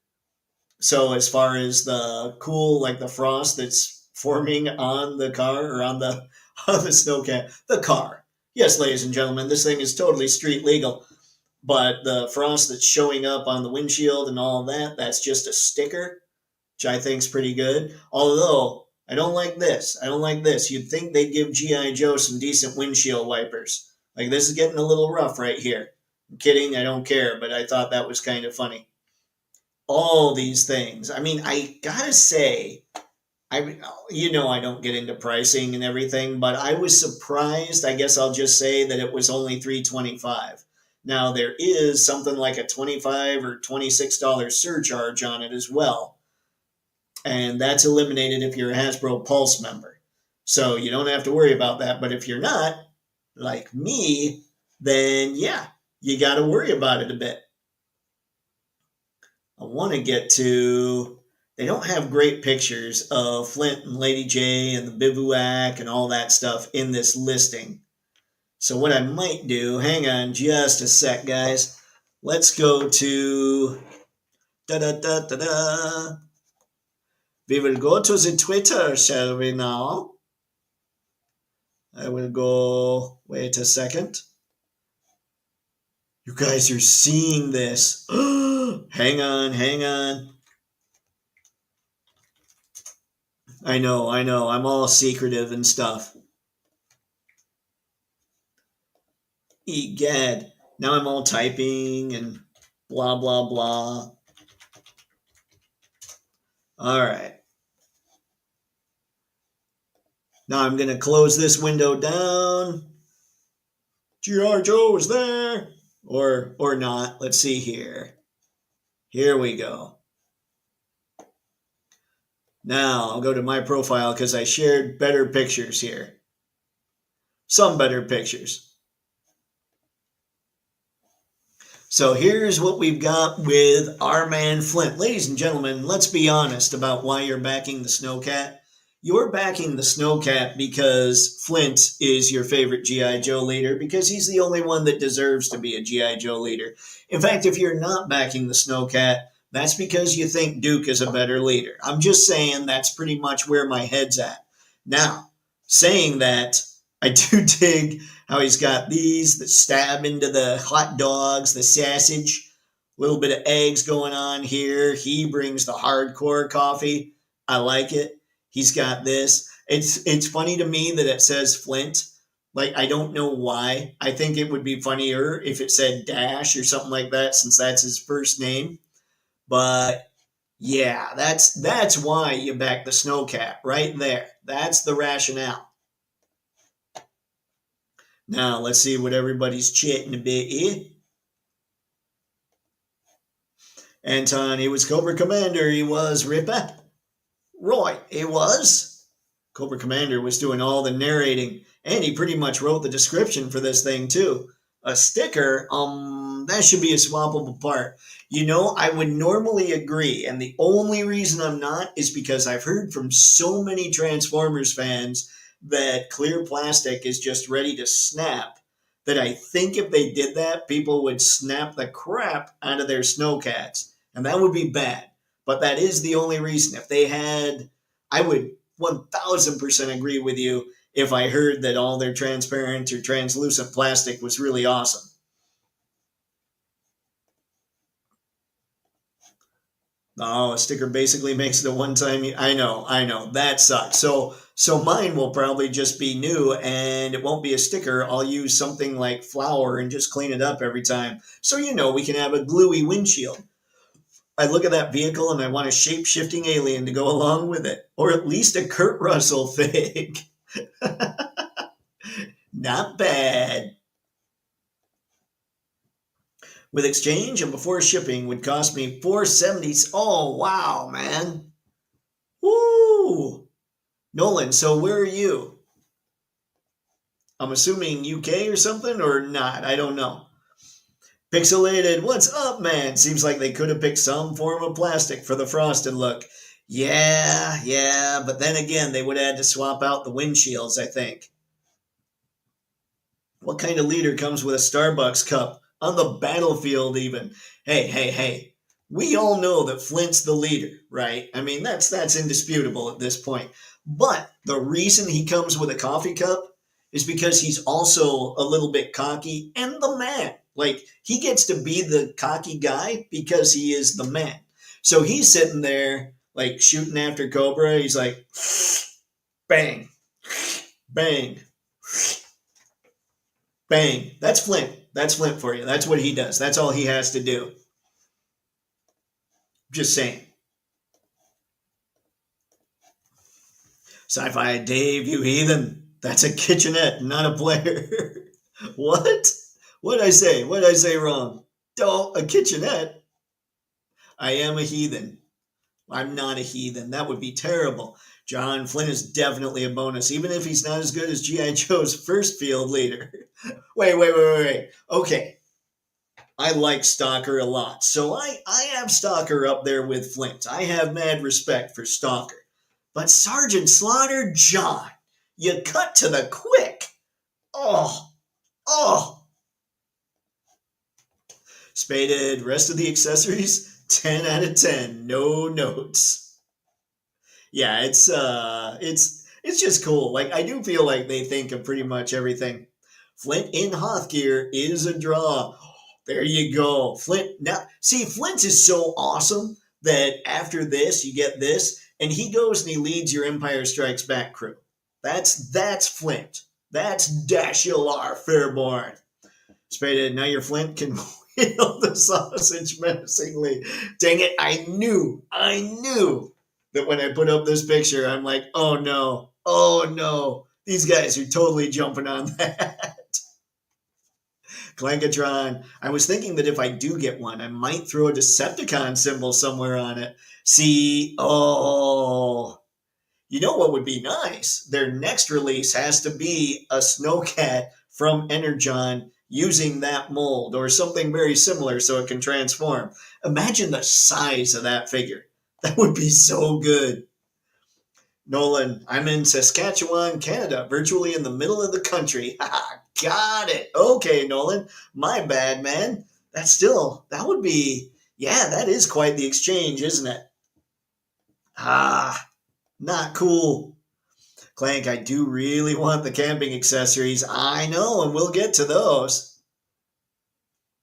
So as far as the cool, like the frost that's forming on the car or on the on the snowcat, the car. Yes, ladies and gentlemen, this thing is totally street legal. But the frost that's showing up on the windshield and all that, that's just a sticker, which I think's pretty good. Although I don't like this. I don't like this. You'd think they'd give GI Joe some decent windshield wipers. Like this is getting a little rough right here. I'm kidding. I don't care, but I thought that was kind of funny. All these things. I mean, I gotta say, I don't get into pricing and everything, but I was surprised. I guess I'll just say that it was only $325. Now there is something like a $25 or $26 surcharge on it as well, and that's eliminated if you're a Hasbro Pulse member. So you don't have to worry about that. But if you're not, like me, then yeah, you got to worry about it a bit. I want to get to. They don't have great pictures of Flint and Lady J and the bivouac and all that stuff in this listing. So what I might do, hang on just a sec, guys. Let's go to da da da da da. We will go to the Twitter, shall we now? I will go. Wait a second. You guys are seeing this. Hang on, hang on. I know. I'm all secretive and stuff. Egad. Now I'm all typing and blah, blah, blah. All right. Now I'm going to close this window down. G.I. Joe is there. Or not. Let's see here. Here we go. Now I'll go to my profile because I shared better pictures here. Some better pictures. So here's what we've got with our man Flint. Ladies and gentlemen, let's be honest about why you're backing the Snowcat. You're backing the Snowcat because Flint is your favorite G.I. Joe leader, because he's the only one that deserves to be a G.I. Joe leader. In fact, if you're not backing the Snowcat, that's because you think Duke is a better leader. I'm just saying that's pretty much where my head's at. Now, saying that, I do dig how he's got these that stab into the hot dogs, the sausage, a little bit of eggs going on here. He brings the hardcore coffee. I like it. He's got this. It's funny to me that it says Flint. Like, I don't know why. I think it would be funnier if it said Dash or something like that, since that's his first name. But yeah, that's why you back the Snowcat right there. That's the rationale. Now, let's see what everybody's chatting a bit here. Anton, he was Cobra Commander. He was Ripper. Right, he was. Cobra Commander was doing all the narrating, and he pretty much wrote the description for this thing, too. A sticker, that should be a swappable part. I would normally agree, and the only reason I'm not is because I've heard from so many Transformers fans that clear plastic is just ready to snap, that I think if they did that, people would snap the crap out of their Snowcats, and that would be bad. But that is the only reason. If they had, I would 1000% agree with you if I heard that all their transparent or translucent plastic was really awesome. Oh, a sticker basically makes it a one-time. I know. That sucks. So mine will probably just be new, and it won't be a sticker. I'll use something like flour and just clean it up every time. So we can have a gluey windshield. I look at that vehicle and I want a shape-shifting alien to go along with it, or at least a Kurt Russell fig. Not bad. With exchange and before shipping would cost me $470. Oh, wow, man. Woo! Nolan, so where are you? I'm assuming UK or something, or not. I don't know. Pixelated, what's up, man? Seems like they could have picked some form of plastic for the frosted look. Yeah, but then again, they would have had to swap out the windshields, I think. What kind of leader comes with a Starbucks cup on the battlefield, even? Hey. We all know that Flint's the leader, right? I mean, that's indisputable at this point. But the reason he comes with a coffee cup is because he's also a little bit cocky and the man. Like, he gets to be the cocky guy because he is the man. So he's sitting there, like, shooting after Cobra. He's like, bang, bang, bang. That's Flint. That's Flint for you. That's what he does. That's all he has to do. Just saying. Sci-fi Dave, you heathen. That's a kitchenette, not a player. What? What'd I say? What'd I say wrong? Don't a kitchenette. I am a heathen. I'm not a heathen. That would be terrible. John Flynn is definitely a bonus, even if he's not as good as G.I. Joe's first field leader. Wait. Okay, I like Stalker a lot. So I have Stalker up there with Flint. I have mad respect for Stalker. But Sergeant Slaughter, John, you cut to the quick. Oh, oh. Spaded, rest of the accessories, 10 out of 10. No notes. Yeah, it's just cool. Like, I do feel like they think of pretty much everything. Flint in Hoth gear is a draw. There you go. Flint. Now, see, Flint is so awesome that after this, you get this, and he goes and he leads your Empire Strikes Back crew. That's Flint. That's Dashilar Fairborn. Spaded, now your Flint can wheel the sausage menacingly. Dang it, I knew that when I put up this picture, I'm like, oh no. These guys are totally jumping on that. Clankatron. I was thinking that if I do get one, I might throw a Decepticon symbol somewhere on it. See, oh, you know what would be nice? Their next release has to be a Snowcat from Energon using that mold or something very similar so it can transform. Imagine the size of that figure. That would be so good. Nolan, I'm in Saskatchewan, Canada, virtually in the middle of the country. Got it. Okay, Nolan. My bad, man. That would be, yeah, that is quite the exchange, isn't it? Not cool. Clank, I do really want the camping accessories. I know, and we'll get to those.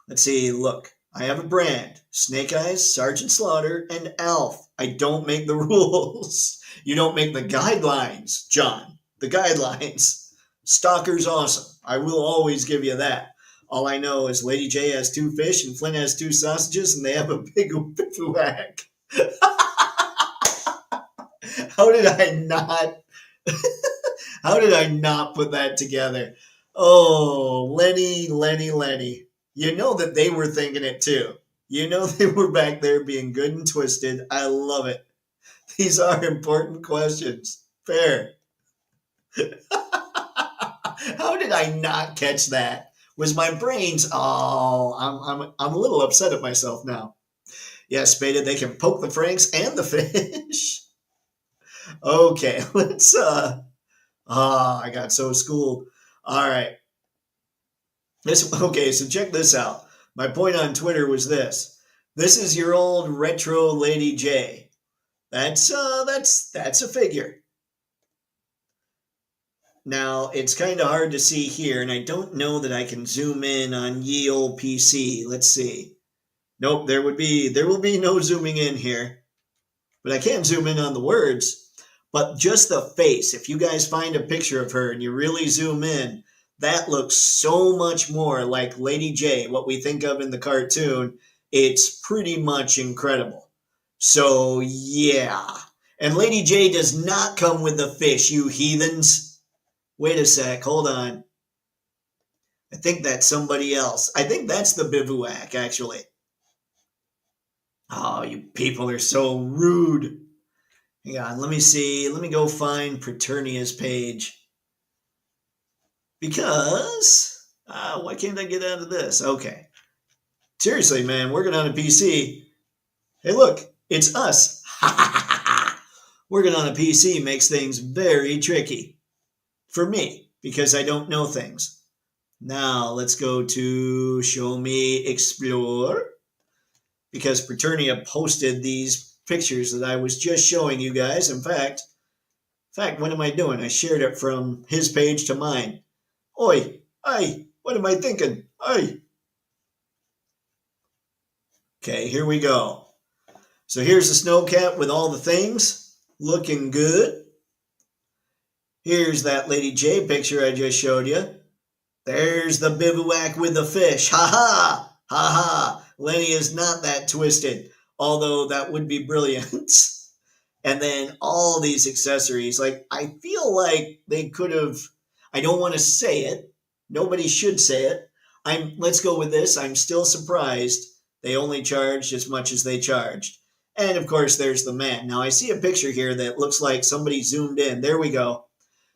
Let's see, look. I have a brand. Snake Eyes, Sergeant Slaughter, and Alf. I don't make the rules. You don't make the guidelines, John. The guidelines. Stalker's awesome. I will always give you that. All I know is Lady J has 2 fish and Flint has 2 sausages and they have a big whack. How did I not? How did I not put that together? Oh, Lenny. You know that they were thinking it too. You know they were back there being good and twisted. I love it. These are important questions. Fair. How did I not catch that? Was my brains? Oh, I'm a little upset at myself now. Yeah, Spaded, they can poke the Franks and the fish. Okay, let's I got so schooled. All right. Okay, so check this out. My point on Twitter was this. This is your old retro Lady J. That's a figure. Now, it's kind of hard to see here, and I don't know that I can zoom in on ye old PC. Let's see. Nope, there will be no zooming in here. But I can zoom in on the words. But just the face, if you guys find a picture of her and you really zoom in, that looks so much more like Lady J, what we think of in the cartoon. It's pretty much incredible. So, yeah. And Lady J does not come with the fish, you heathens. Wait a sec, hold on. I think that's somebody else. I think that's the bivouac, actually. Oh, you people are so rude. Hang on, let me see. Let me go find Preternia's page. Because, why can't I get out of this? Okay. Seriously, man, working on a PC. Hey, look, it's us. Working on a PC makes things very tricky for me because I don't know things. Now let's go to Show Me Explore because Preternia posted these pictures that I was just showing you guys. In fact, what am I doing? I shared it from his page to mine. Oi, aye, what am I thinking? Aye. Okay, here we go. So here's the snowcat with all the things, looking good. Here's that Lady J picture I just showed you. There's the bivouac with the fish. Ha ha! Ha ha! Lenny is not that twisted, although that would be brilliant. And then all these accessories. Like, I feel like they could have, I don't want to say it. Nobody should say it. Let's go with this. I'm still surprised they only charged as much as they charged. And of course, there's the man. Now, I see a picture here that looks like somebody zoomed in. There we go.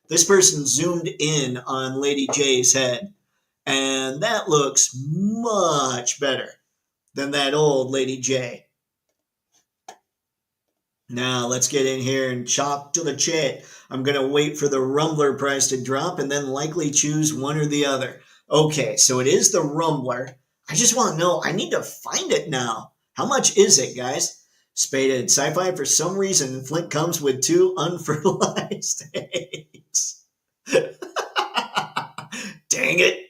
This person zoomed in on Lady J's head. And that looks much better than that old Lady J. Now let's get in here and chop to the chat. I'm going to wait for the Rumbler price to drop and then likely choose one or the other. Okay, so it is the Rumbler. I just want to know, I need to find it now. How much is it, guys? Spaded Sci-Fi, for some reason, Flint comes with 2 unfertilized eggs. Dang it.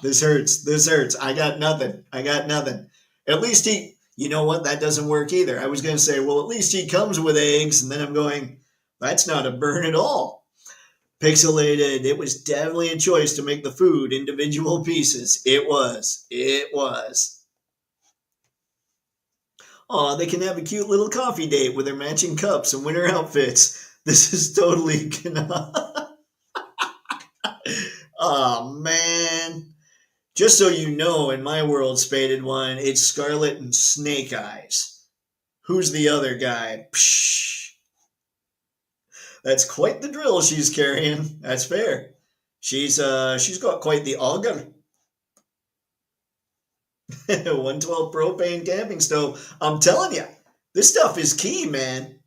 This hurts. I got nothing. At least you know what? That doesn't work either. I was going to say, well, at least he comes with eggs. And then I'm going, that's not a burn at all. Pixelated. It was definitely a choice to make the food individual pieces. It was. Aw, they can have a cute little coffee date with their matching cups and winter outfits. This is totally gonna. Oh, man. Just so you know, in my world, Spaded One, it's Scarlet and Snake Eyes. Who's the other guy? Psh. That's quite the drill she's carrying. That's fair. She's got quite the auger. 112 propane camping stove. I'm telling you, this stuff is key, man.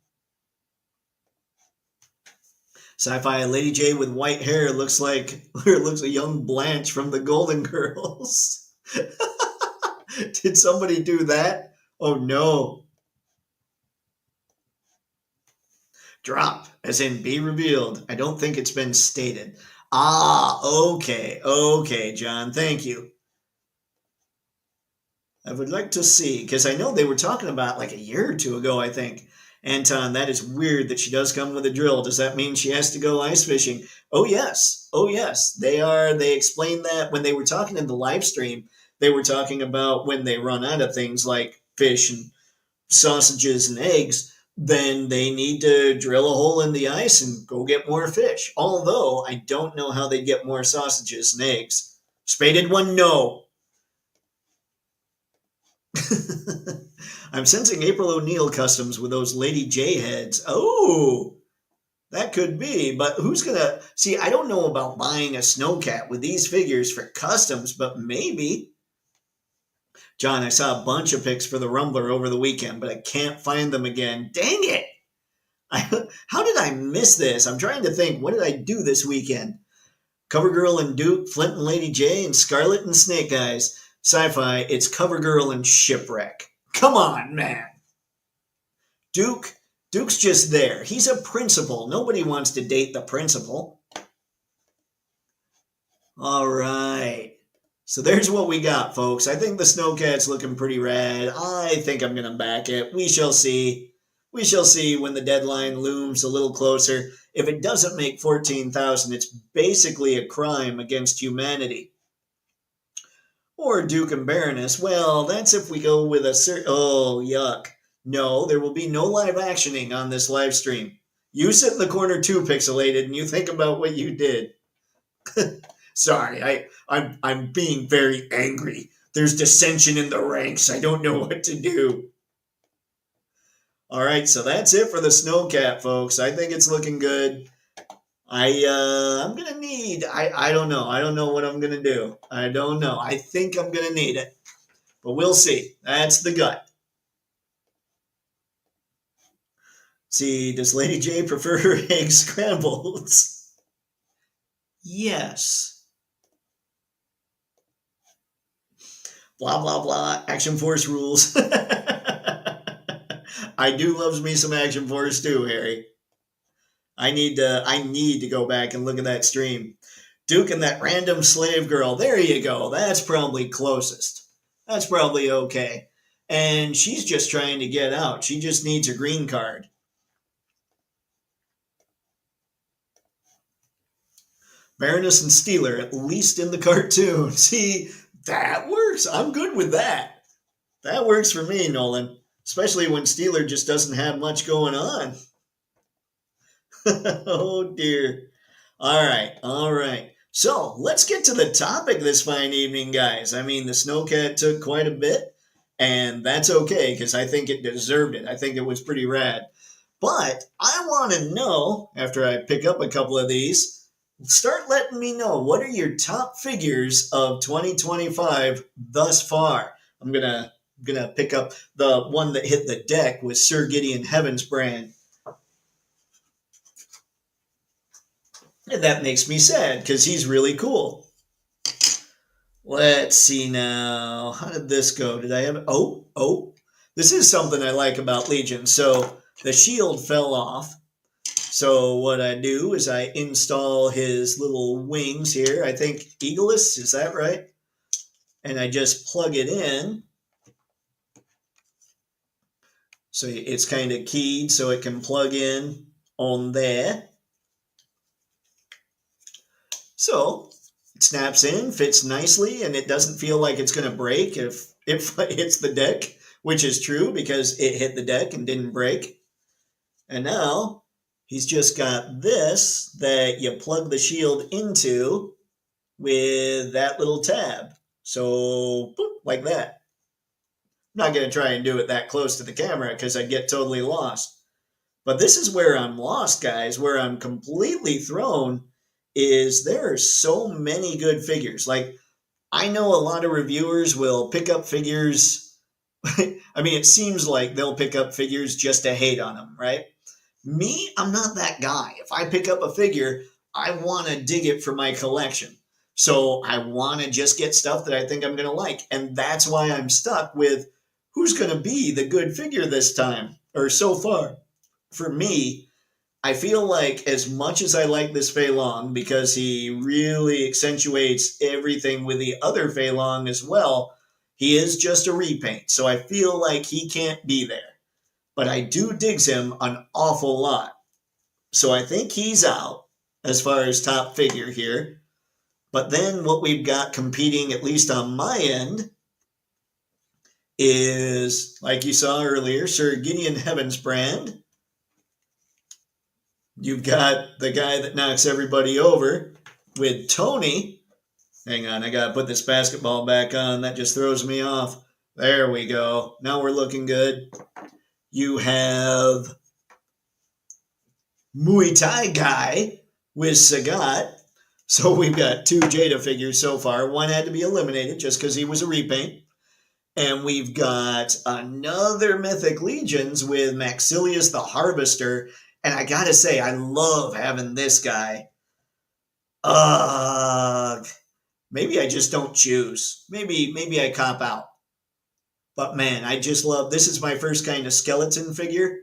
Sci-Fi Lady J with white hair looks like a young Blanche from the Golden Girls. Did somebody do that? Oh no. Drop, as in be revealed. I don't think it's been stated. Okay, John, thank you. I would like to see, because I know they were talking about like a year or two ago, I think. Anton, that is weird that she does come with a drill. Does that mean she has to go ice fishing? Oh yes. They explained that when they were talking in the live stream. They were talking about when they run out of things like fish and sausages and eggs, then they need to drill a hole in the ice and go get more fish. Although I don't know how they get more sausages and eggs. Spaded One, no. I'm sensing April O'Neil customs with those Lady J heads. Oh, that could be. But who's going to... See, I don't know about buying a snowcat with these figures for customs, but maybe. John, I saw a bunch of pics for the Rumbler over the weekend, but I can't find them again. Dang it! How did I miss this? I'm trying to think. What did I do this weekend? Covergirl and Duke, Flint and Lady J, and Scarlet and Snake Eyes. Sci-Fi, it's Covergirl and Shipwreck. Come on, man. Duke's just there. He's a principal. Nobody wants to date the principal. All right. So there's what we got, folks. I think the snowcat's looking pretty rad. I think I'm going to back it. We shall see. We shall see when the deadline looms a little closer. If it doesn't make 14,000, it's basically a crime against humanity. Or Duke and Baroness. Well, that's if we go with a oh, yuck. No, there will be no live actioning on this live stream. You sit in the corner too, Pixelated, and you think about what you did. Sorry, I'm being very angry. There's dissension in the ranks. I don't know what to do. All right, so that's it for the snowcat, folks. I think it's looking good. I'm gonna need. I don't know. I don't know what I'm gonna do. I don't know. I think I'm gonna need it, but we'll see. That's the gut. See, does Lady J prefer her eggs scrambled? Yes. Blah, blah, blah. Action Force rules. I do loves me some Action Force too, Harry. I need to go back and look at that stream. Duke and that random slave girl. There you go. That's probably closest. That's probably okay. And she's just trying to get out. She just needs a green card. Baroness and Steeler, at least in the cartoon. See, that works. I'm good with that. That works for me, Nolan. Especially when Steeler just doesn't have much going on. Oh dear. All right, all right. So let's get to the topic this fine evening, guys. I mean, the snowcat took quite a bit, and that's okay because I think it deserved it. I think it was pretty rad. But I want to know, after I pick up a couple of these, start letting me know what are your top figures of 2025 thus far. I'm gonna pick up the one that hit the deck with Sir Gideon Heaven's brand. And that makes me sad because he's really cool. Let's see now. How did this go? Did I have... Oh. This is something I like about Legion. So the shield fell off. So what I do is I install his little wings here. I think Eagleus, is that right? And I just plug it in. So it's kind of keyed so it can plug in on there. So it snaps in, fits nicely, and it doesn't feel like it's going to break if it hits the deck, which is true because it hit the deck and didn't break. And now he's just got this that you plug the shield into with that little tab. So, boop, like that. I'm not going to try and do it that close to the camera because I'd get totally lost. But this is where I'm lost, guys, where I'm completely thrown is there are so many good figures. Like, I know a lot of reviewers will pick up figures. I mean, it seems like they'll pick up figures just to hate on them, right? Me, I'm not that guy. If I pick up a figure, I want to dig it for my collection. So I want to just get stuff that I think I'm going to like. And that's why I'm stuck with who's going to be the good figure this time, or so far. For me, I feel like as much as I like this Fei Long because he really accentuates everything with the other Fei Long as well, he is just a repaint. So I feel like he can't be there. But I do digs him an awful lot. So I think he's out as far as top figure here. But then what we've got competing, at least on my end, is, like you saw earlier, Sir Gideon Heaven's brand. You've got the guy that knocks everybody over with Tony. Hang on, I got to put this basketball back on. That just throws me off. There we go. Now we're looking good. You have Muay Thai guy with Sagat. So we've got two Jada figures so far. One had to be eliminated just because he was a repaint. And we've got another Mythic Legions with Maxilius the Harvester. And I gotta say, I love having this guy. Maybe I just don't choose. Maybe I cop out. But man, I just love, this is my first kind of skeleton figure.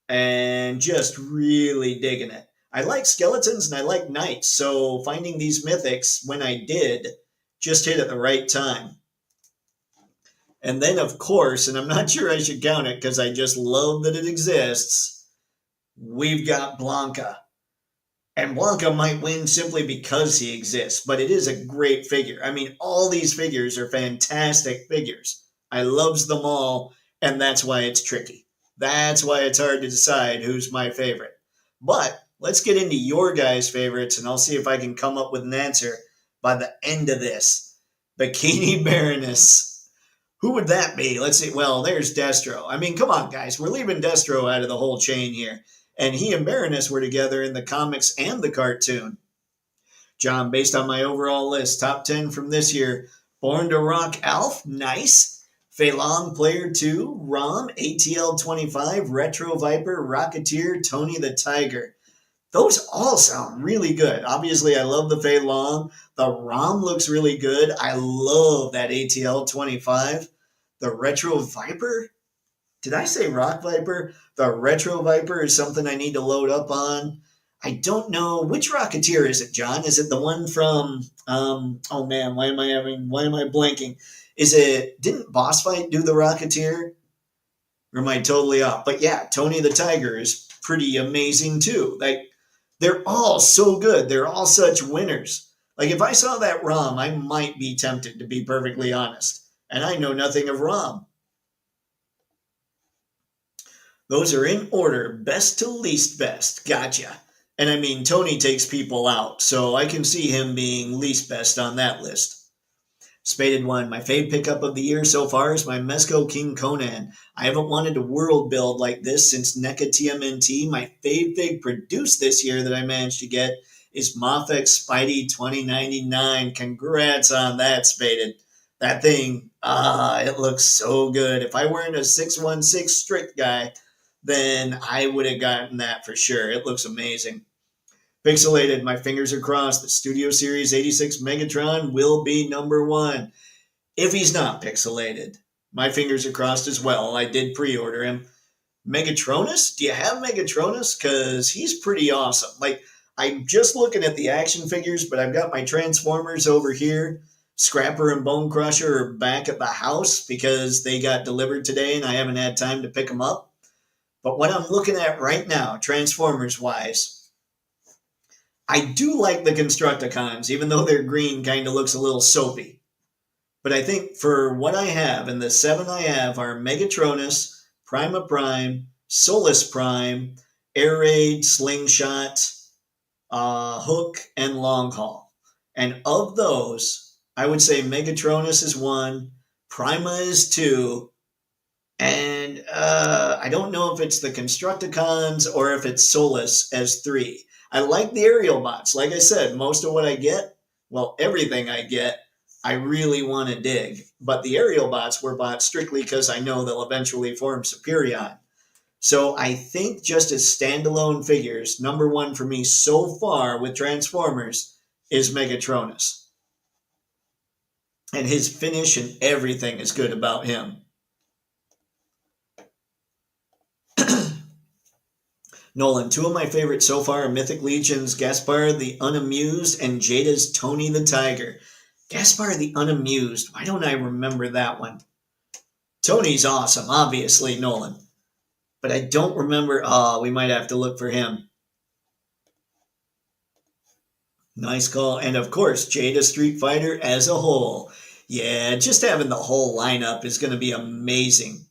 And just really digging it. I like skeletons and I like knights. So finding these mythics when I did just hit at the right time. And then, of course, and I'm not sure I should count it because I just love that it exists, we've got Blanca. And Blanca might win simply because he exists, but it is a great figure. I mean, all these figures are fantastic figures. I loves them all, and that's why it's tricky. That's why it's hard to decide who's my favorite. But let's get into your guys' favorites, and I'll see if I can come up with an answer by the end of this. Bikini Baroness. Who would that be? Let's see. Well, there's Destro. I mean, come on, guys. We're leaving Destro out of the whole chain here. And he and Baroness were together in the comics and the cartoon. John, based on my overall list, top 10 from this year. Born to Rock Alf, nice. Fei Long Player 2, ROM, ATL 25, Retro Viper, Rocketeer, Tony the Tiger. Those all sound really good. Obviously, I love the Fei Long. The ROM looks really good. I love that ATL 25. The Retro Viper? Did I say Rock Viper? The Retro Viper is something I need to load up on. I don't know which Rocketeer is it, John? Is it the one from oh man, why am I blanking? Is it didn't Boss Fight do the Rocketeer? Or am I totally off? But yeah, Tony the Tiger is pretty amazing too. Like they're all so good. They're all such winners. Like if I saw that ROM, I might be tempted to be perfectly honest. And I know nothing of ROM. Those are in order, best to least best. Gotcha. And I mean, Tony takes people out, so I can see him being least best on that list. Spaded one. My fave pickup of the year so far is my Mezco King Conan. I haven't wanted a world build like this since NECA TMNT. My fave produced this year that I managed to get is MAFEX Spidey 2099. Congrats on that, Spaded. That thing, it looks so good. If I weren't a 616 strict guy, then I would have gotten that for sure. It looks amazing. Pixelated, my fingers are crossed. The Studio Series 86 Megatron will be number one. If he's not pixelated, my fingers are crossed as well. I did pre-order him. Megatronus? Do you have Megatronus? Because he's pretty awesome. Like, I'm just looking at the action figures, but I've got my Transformers over here. Scrapper and Bone Crusher are back at the house because they got delivered today and I haven't had time to pick them up. But what I'm looking at right now, Transformers-wise, I do like the Constructicons, even though their green kind of looks a little soapy. But I think for what I have, and the 7 I have are Megatronus, Prima Prime, Solus Prime, Air Raid, Slingshot, Hook, and Long Haul. And of those, I would say Megatronus is 1, Prima is 2, and I don't know if it's the Constructicons or if it's Solus as 3. I like the aerial bots. Like I said, most of what I get, well, everything I get, I really want to dig. But the aerial bots were bought strictly because I know they'll eventually form Superion. So I think just as standalone figures, number one for me so far with Transformers is Megatronus. And his finish and everything is good about him. Nolan, 2 of my favorites so far are Mythic Legion's Gaspar the Unamused and Jada's Tony the Tiger. Gaspar the Unamused, why don't I remember that one? Tony's awesome, obviously, Nolan. But I don't remember, we might have to look for him. Nice call. And of course, Jada Street Fighter as a whole. Yeah, just having the whole lineup is going to be amazing.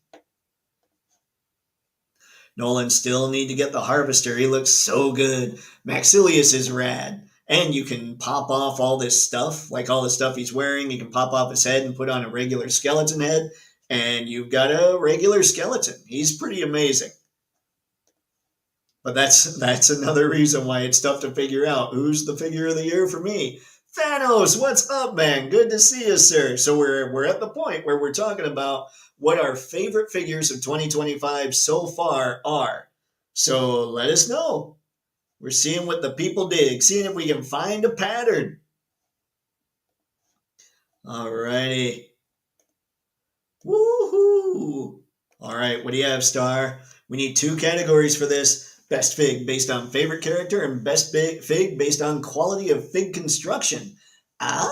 Nolan still need to get the Harvester. He looks so good. Maxilius is rad. And you can pop off all this stuff, like all the stuff he's wearing. You can pop off his head and put on a regular skeleton head. And you've got a regular skeleton. He's pretty amazing. But that's another reason why it's tough to figure out who's the figure of the year for me. Thanos, what's up, man? Good to see you, sir. So we're at the point where we're talking about what our favorite figures of 2025 so far are. So let us know. We're seeing what the people dig, seeing if we can find a pattern. Alrighty. Woohoo! Alright, what do you have, Star? We need 2 categories for this. Best fig based on favorite character and best fig based on quality of fig construction. All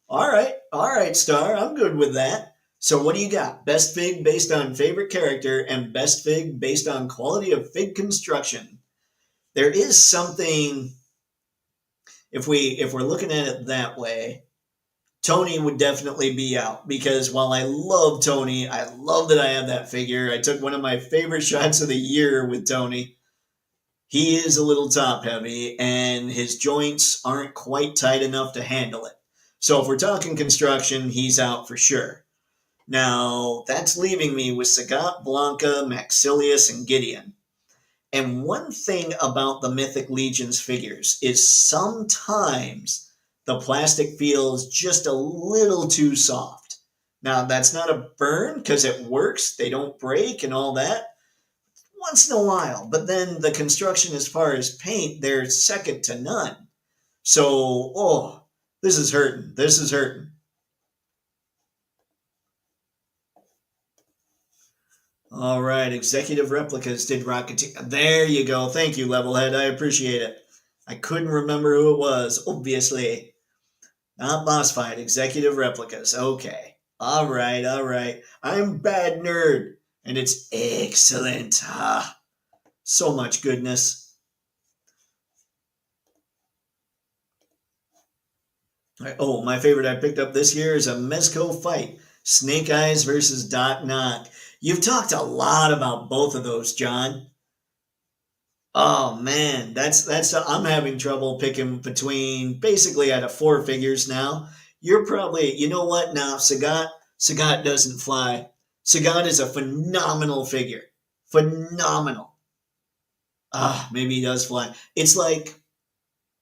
right, Star. I'm good with that. So what do you got? Best fig based on favorite character and best fig based on quality of fig construction. There is something, if we're looking at it that way, Tony would definitely be out because while I love Tony, I love that I have that figure. I took one of my favorite shots of the year with Tony. He is a little top heavy and his joints aren't quite tight enough to handle it. So if we're talking construction, he's out for sure. Now, that's leaving me with Sagat, Blanca, Maxilius, and Gideon. And one thing about the Mythic Legion's figures is sometimes the plastic feels just a little too soft. Now, that's not a burn because it works. They don't break and all that once in a while. But then the construction as far as paint, they're second to none. So, oh, this is hurting. This is hurting. All right, executive replicas did Rocketeer. There you go. Thank you, Levelhead. I appreciate it. I couldn't remember who it was, obviously. Not boss fight, executive replicas. Okay. All right, all right. I'm Bad Nerd, and it's excellent. Ah, so much goodness. Oh, my favorite I picked up this year is a Mezco fight. Snake Eyes versus Doc Knock. You've talked a lot about both of those, John. Oh man, that's I'm having trouble picking between basically out of four figures now. You're probably you know what now Sagat doesn't fly. Sagat is a phenomenal figure. Phenomenal. Ah, maybe he does fly. It's like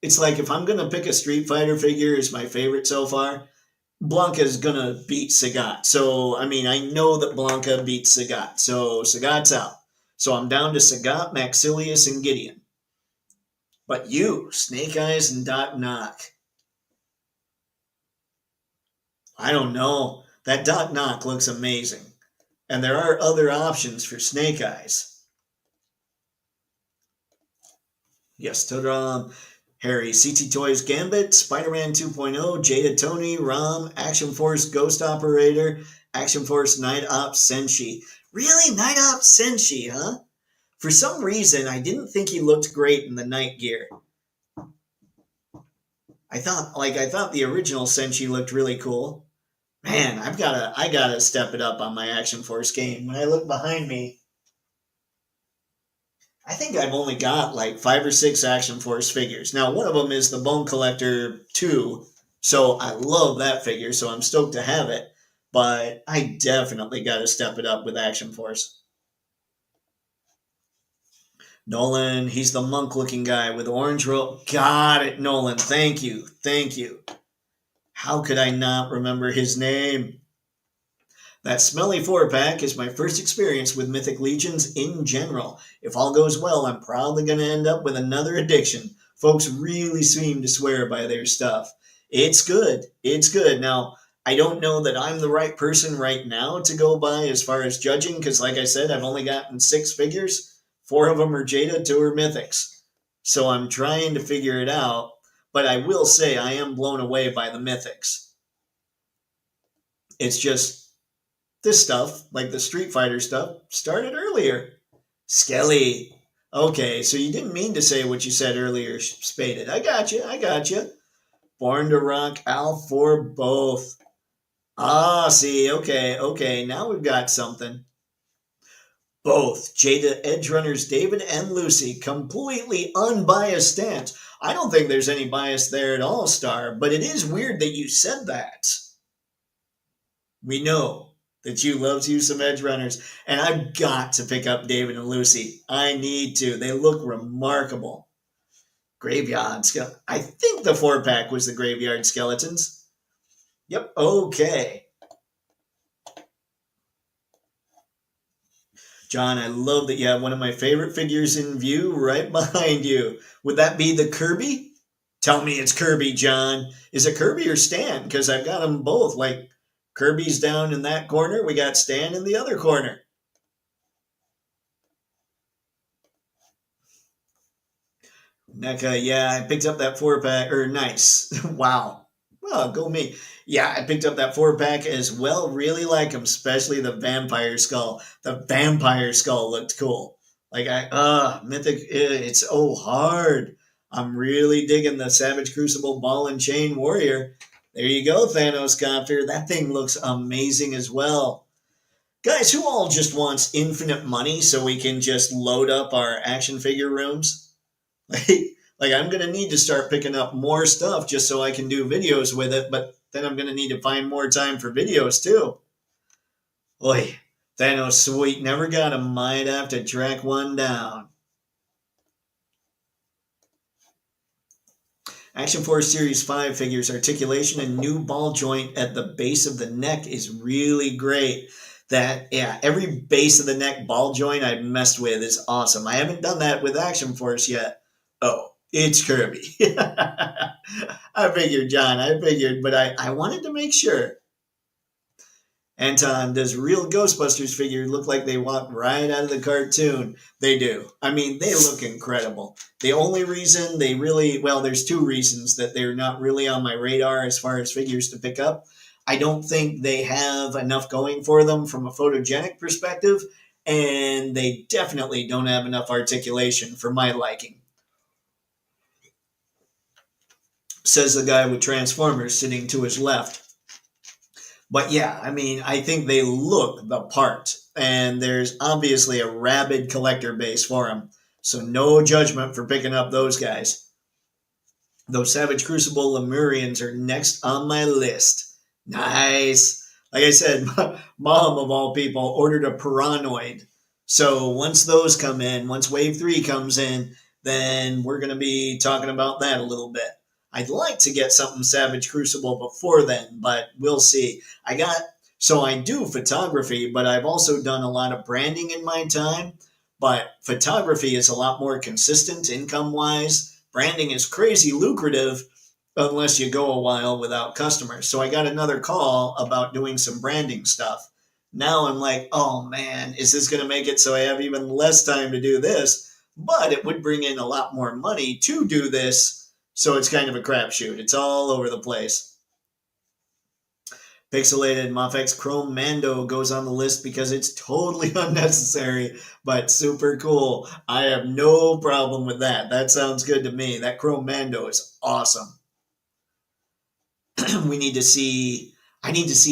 if I'm gonna pick a Street Fighter figure as my favorite so far, Blanca's gonna beat Sagat. So I mean I know that Blanca beats Sagat. So Sagat's out. So I'm down to Sagat, Maxilius, and Gideon. But you, Snake Eyes and Doc Knock, I don't know. That Doc Knock looks amazing. And there are other options for Snake Eyes. Yes, Todram, Harry, CT Toys Gambit, Spider-Man 2.0, Jada Tony, Rom, Action Force Ghost Operator, Action Force Night Ops Senshi. Really? Night Ops Senshi, huh? For some reason, I didn't think he looked great in the night gear. I thought the original Senshi looked really cool. Man, I gotta step it up on my Action Force game. When I look behind me, I think I've only got like 5 or 6 Action Force figures. Now, one of them is the Bone Collector 2, so I love that figure, so I'm stoked to have it. But I definitely got to step it up with Action Force. Nolan, he's the monk looking guy with orange robe. Got it, Nolan. Thank you. Thank you. How could I not remember his name? That smelly 4-pack is my first experience with Mythic Legions in general. If all goes well, I'm probably going to end up with another addiction. Folks really seem to swear by their stuff. It's good. It's good. Now, I don't know that I'm the right person right now to go by as far as judging, because like I said, I've only gotten 6 figures. 4 of them are Jada, 2 are Mythics. So I'm trying to figure it out, but I will say I am blown away by the Mythics. It's just this stuff, like the Street Fighter stuff, started earlier. Skelly. Okay, so you didn't mean to say what you said earlier, Spaded. I got you. I got you. Born to Rock, Al for both. Ah, see, okay, okay. Now we've got something. Both Jada Edge Runners David and Lucy, completely unbiased stance. I don't think there's any bias there at all, Star, but it is weird that you said that. We know that you love you some Edge Runners, and I've got to pick up David and Lucy. I need to. They look remarkable. Graveyard Skeleton. I think the 4-pack was the Graveyard Skeletons. Yep, okay. John, I love that you have one of my favorite figures in view right behind you. Would that be the Kirby? Tell me it's Kirby, John. Is it Kirby or Stan? Because I've got them both. Like, Kirby's down in that corner. We got Stan in the other corner. NECA, yeah, I picked up that 4-pack. Nice. Wow. Well, go me. Yeah, I picked up that 4-pack as well. Really like them, especially the Vampire Skull. The Vampire Skull looked cool. Mythic, it's oh hard. I'm really digging the Savage Crucible Ball and Chain Warrior. There you go, Thanos Copter. That thing looks amazing as well. Guys, who all just wants infinite money so we can just load up our action figure rooms? Like I'm going to need to start picking up more stuff just so I can do videos with it, but then I'm going to need to find more time for videos too. Boy, Thanos sweet, never got him. Might have to track one down. Action Force Series 5 figures articulation and new ball joint at the base of the neck is really great. Every base of the neck ball joint I've messed with is awesome. I haven't done that with Action Force yet. Oh, it's Kirby. I figured, John, but I wanted to make sure. Anton, does real Ghostbusters figure look like they walked right out of the cartoon? They do. I mean, they look incredible. The only reason there's two reasons that they're not really on my radar as far as figures to pick up. I don't think they have enough going for them from a photogenic perspective, and they definitely don't have enough articulation for my liking. Says the guy with Transformers sitting to his left. But yeah, I mean, I think they look the part, and there's obviously a rabid collector base for them. So no judgment for picking up those guys. Those Savage Crucible Lemurians are next on my list. Nice. Like I said, Mom of all people ordered a Piranoid. So once those come in, once Wave 3 comes in, then we're going to be talking about that a little bit. I'd like to get something Savage Crucible before then, but we'll see. I do photography, but I've also done a lot of branding in my time. But photography is a lot more consistent income-wise. Branding is crazy lucrative unless you go a while without customers. So I got another call about doing some branding stuff. Now I'm like, oh man, is this going to make it so I have even less time to do this? But it would bring in a lot more money to do this. So it's kind of a crapshoot. It's all over the place. Pixelated MAFEX Chrome Mando goes on the list because it's totally unnecessary, but super cool. I have no problem with that. That sounds good to me. That Chrome Mando is awesome. I need to see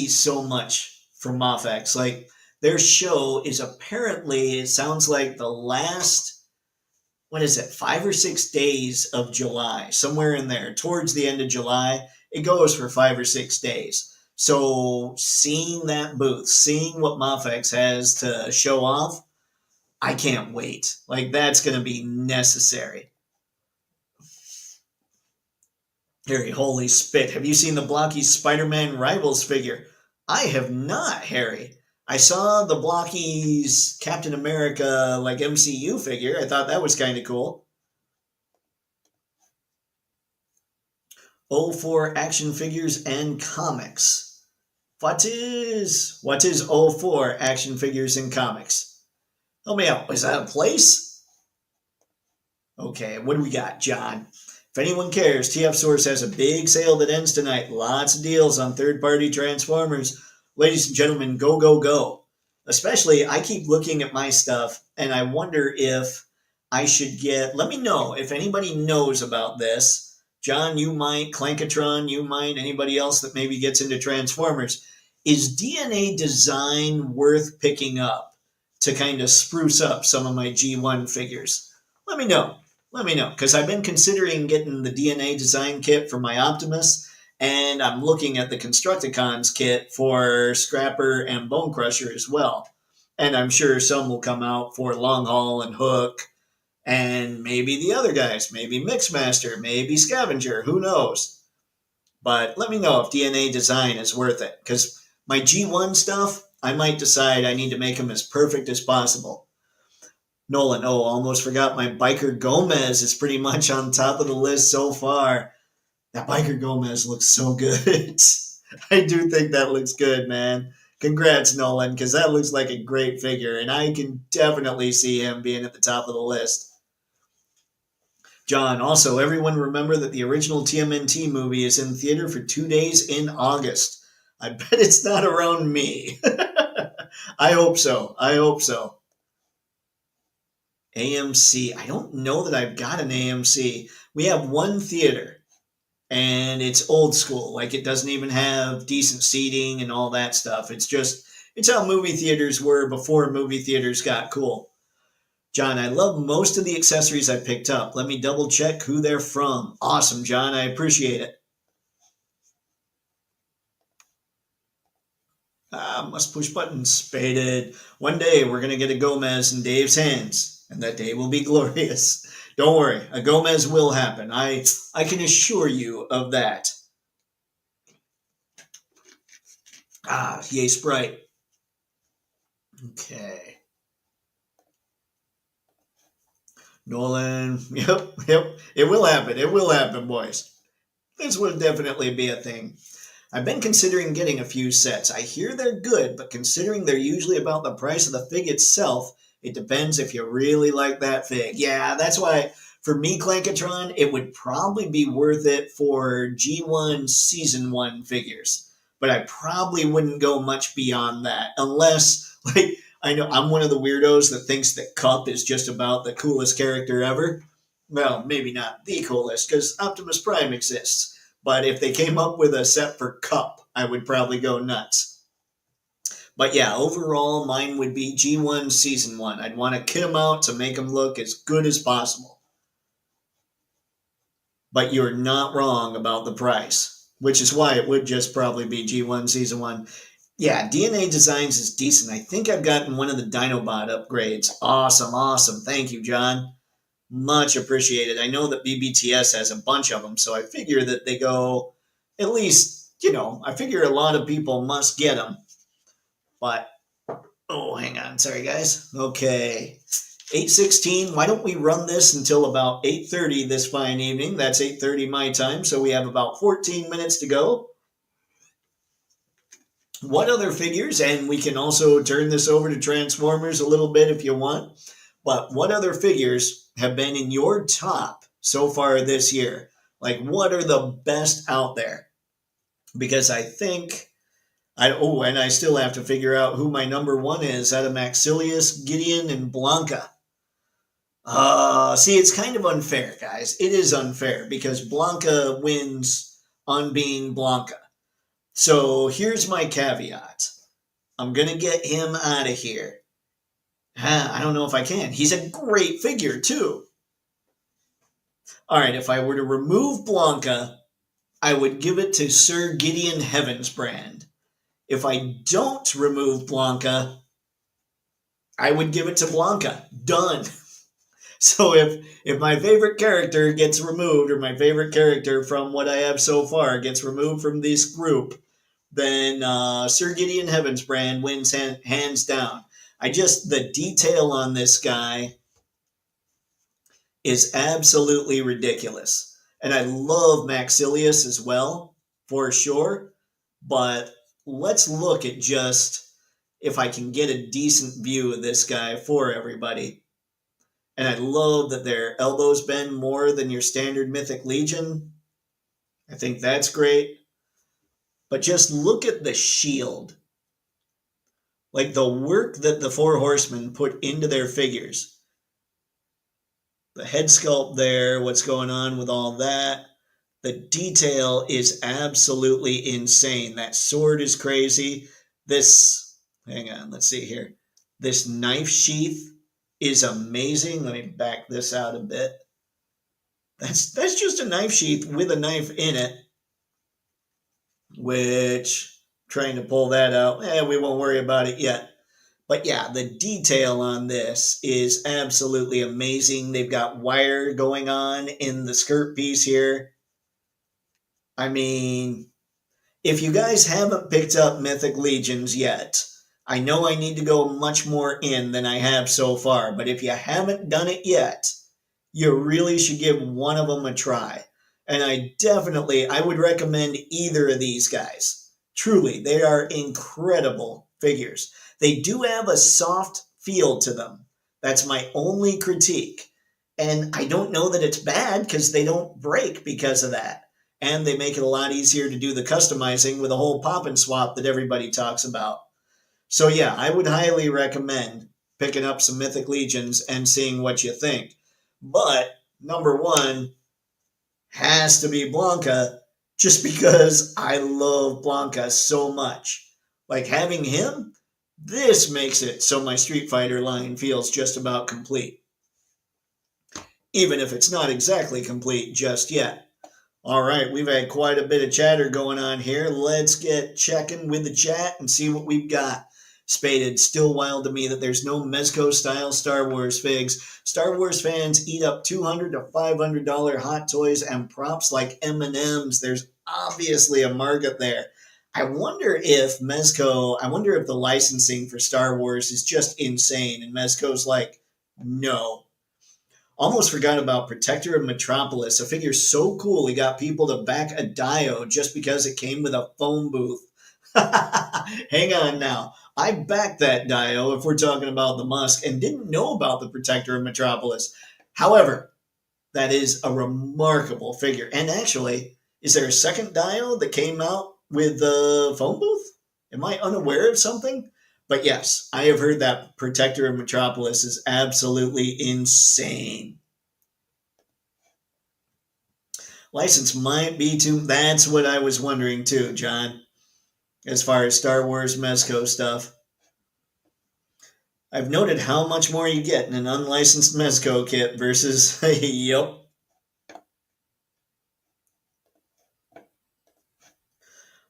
so much from MAFEX. Like, their show is apparently, it sounds like the last 5 or 6 days of July, somewhere in there, towards the end of July. It goes for 5 or 6 days. So seeing that booth, seeing what MAFEX has to show off, I can't wait. Like, that's going to be necessary. Harry, holy spit. Have you seen the blocky Spider-Man Rivals figure? I have not, Harry. I saw the Blockies Captain America MCU figure. I thought that was kind of cool. 04 action figures and comics. What is 04 action figures and comics? Help me out. Is that a place? Okay, what do we got, John? If anyone cares, TF Source has a big sale that ends tonight. Lots of deals on third-party Transformers. Ladies and gentlemen, go, go, go. Especially, I keep looking at my stuff, and I wonder if I should let me know if anybody knows about this. John, you might, Clankatron, you might, anybody else that maybe gets into Transformers. Is DNA design worth picking up to kind of spruce up some of my G1 figures? Let me know, because I've been considering getting the DNA design kit for my Optimus, and I'm looking at the Constructicons kit for Scrapper and Bone Crusher as well. And I'm sure some will come out for Long Haul and Hook, and maybe the other guys, maybe Mixmaster, maybe Scavenger, who knows? But let me know if DNA design is worth it, because my G1 stuff, I might decide I need to make them as perfect as possible. Nolan, almost forgot my Biker Gomez is pretty much on top of the list so far. That Biker Gomez looks so good. I do think that looks good, man. Congrats, Nolan, because that looks like a great figure, and I can definitely see him being at the top of the list. John, also, everyone remember that the original TMNT movie is in theater for 2 days in August. I bet it's not around me. I hope so. AMC. I don't know that I've got an AMC. We have one theater, and it's old school. Like, it doesn't even have decent seating and all that stuff. It's how movie theaters were before movie theaters got cool. John, I love most of the accessories I picked up. Let me double check who they're from. Awesome, John. I appreciate it. Must push buttons. Spaded. One day we're going to get a Gomez in Dave's hands, and that day will be glorious. Don't worry, a Gomez will happen. I can assure you of that. Ah, yay, Sprite. Okay. Nolan, yep. It will happen. It will happen, boys. This will definitely be a thing. I've been considering getting a few sets. I hear they're good, but considering they're usually about the price of the fig itself, it depends if you really like that fig. Yeah, that's why for me, Clankatron, it would probably be worth it for G1 Season 1 figures. But I probably wouldn't go much beyond that unless, like, I know I'm one of the weirdos that thinks that Cup is just about the coolest character ever. Well, maybe not the coolest, because Optimus Prime exists. But if they came up with a set for Cup, I would probably go nuts. But yeah, overall, mine would be G1 Season 1. I'd want to kit them out to make them look as good as possible. But you're not wrong about the price, which is why it would just probably be G1 Season 1. Yeah, DNA Designs is decent. I think I've gotten one of the Dinobot upgrades. Awesome. Thank you, John. Much appreciated. I know that BBTS has a bunch of them, so I figure that they go, at least, I figure a lot of people must get them. But, oh, hang on. Sorry, guys. Okay. 8:16. Why don't we run this until about 8:30 this fine evening? That's 8:30 my time, so we have about 14 minutes to go. What other figures, and we can also turn this over to Transformers a little bit if you want, but what other figures have been in your top so far this year? Like, what are the best out there? Because I think, and I still have to figure out who my number one is out of Maxilius, Gideon, and Blanca. See, it's kind of unfair, guys. It is unfair because Blanca wins on being Blanca. So here's my caveat. I'm going to get him out of here. I don't know if I can. He's a great figure, too. All right, if I were to remove Blanca, I would give it to Sir Gideon Heavensbrand. If I don't remove Blanca, I would give it to Blanca. Done. So if my favorite character gets removed, or my favorite character from what I have so far gets removed from this group, then Sir Gideon Heavensbrand wins hands down. The detail on this guy is absolutely ridiculous. And I love Maxilius as well, for sure. But let's look at just if I can get a decent view of this guy for everybody. And I love that their elbows bend more than your standard Mythic Legion. I think that's great. But just look at the shield. Like the work that the Four Horsemen put into their figures. The head sculpt there, what's going on with all that. The detail is absolutely insane. That sword is crazy. Hang on, let's see here. This knife sheath is amazing. Let me back this out a bit. That's just a knife sheath with a knife in it, which, trying to pull that out, we won't worry about it yet. But yeah, the detail on this is absolutely amazing. They've got wire going on in the skirt piece here. I mean, if you guys haven't picked up Mythic Legions yet, I know I need to go much more in than I have so far, but if you haven't done it yet, you really should give one of them a try. And I would recommend either of these guys. Truly, they are incredible figures. They do have a soft feel to them. That's my only critique. And I don't know that it's bad because they don't break because of that. And they make it a lot easier to do the customizing with a whole pop and swap that everybody talks about. So yeah, I would highly recommend picking up some Mythic Legions and seeing what you think. But number one has to be Blanca, just because I love Blanca so much. Like having him, this makes it so my Street Fighter line feels just about complete. Even if it's not exactly complete just yet. All right, we've had quite a bit of chatter going on here. Let's get checking with the chat and see what we've got. Spaded, still wild to me that there's no Mezco style Star Wars figs. Star Wars fans eat up $200 to $500 hot toys and props like M&Ms. There's obviously a market there. I wonder if the licensing for Star Wars is just insane and Mezco's like, no. Almost forgot about Protector of Metropolis, a figure so cool he got people to back a Dio just because it came with a phone booth. Hang on now. I backed that Dio if we're talking about the Musk and didn't know about the Protector of Metropolis. However, that is a remarkable figure. And actually, is there a second Dio that came out with the phone booth? Am I unaware of something? But yes, I have heard that Protector of Metropolis is absolutely insane. License might be too. That's what I was wondering too, John, as far as Star Wars Mezco stuff. I've noted how much more you get in an unlicensed Mezco kit versus, yep.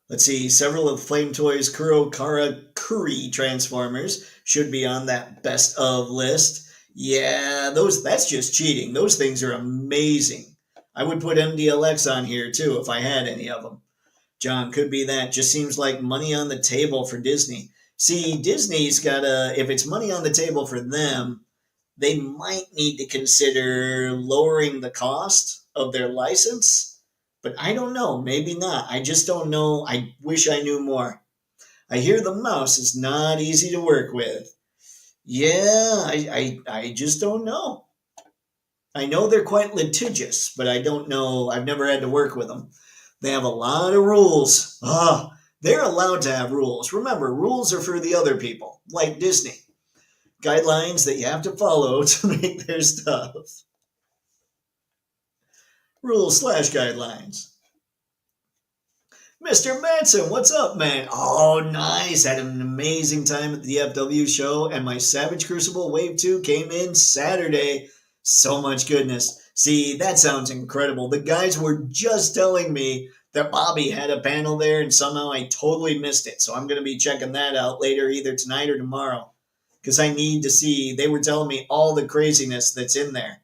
Let's see, several of Flame Toys Kurokara Kuri Transformers should be on that best of list. Yeah, that's just cheating. Those things are amazing. I would put MDLX on here too if I had any of them. John, could be that. Just seems like money on the table for Disney. See, Disney's if it's money on the table for them, they might need to consider lowering the cost of their license. But I don't know. Maybe not. I just don't know. I wish I knew more. I hear the mouse is not easy to work with. Yeah, I just don't know. I know they're quite litigious, but I don't know. I've never had to work with them. They have a lot of rules. They're allowed to have rules. Remember, rules are for the other people, like Disney. Guidelines that you have to follow to make their stuff. Rules/guidelines. Mr. Manson, what's up, man? Oh, nice. Had an amazing time at the FW show, and my Savage Crucible Wave 2 came in Saturday. So much goodness. See, that sounds incredible. The guys were just telling me that Bobby had a panel there, and somehow I totally missed it. So I'm going to be checking that out later, either tonight or tomorrow, because I need to see. They were telling me all the craziness that's in there.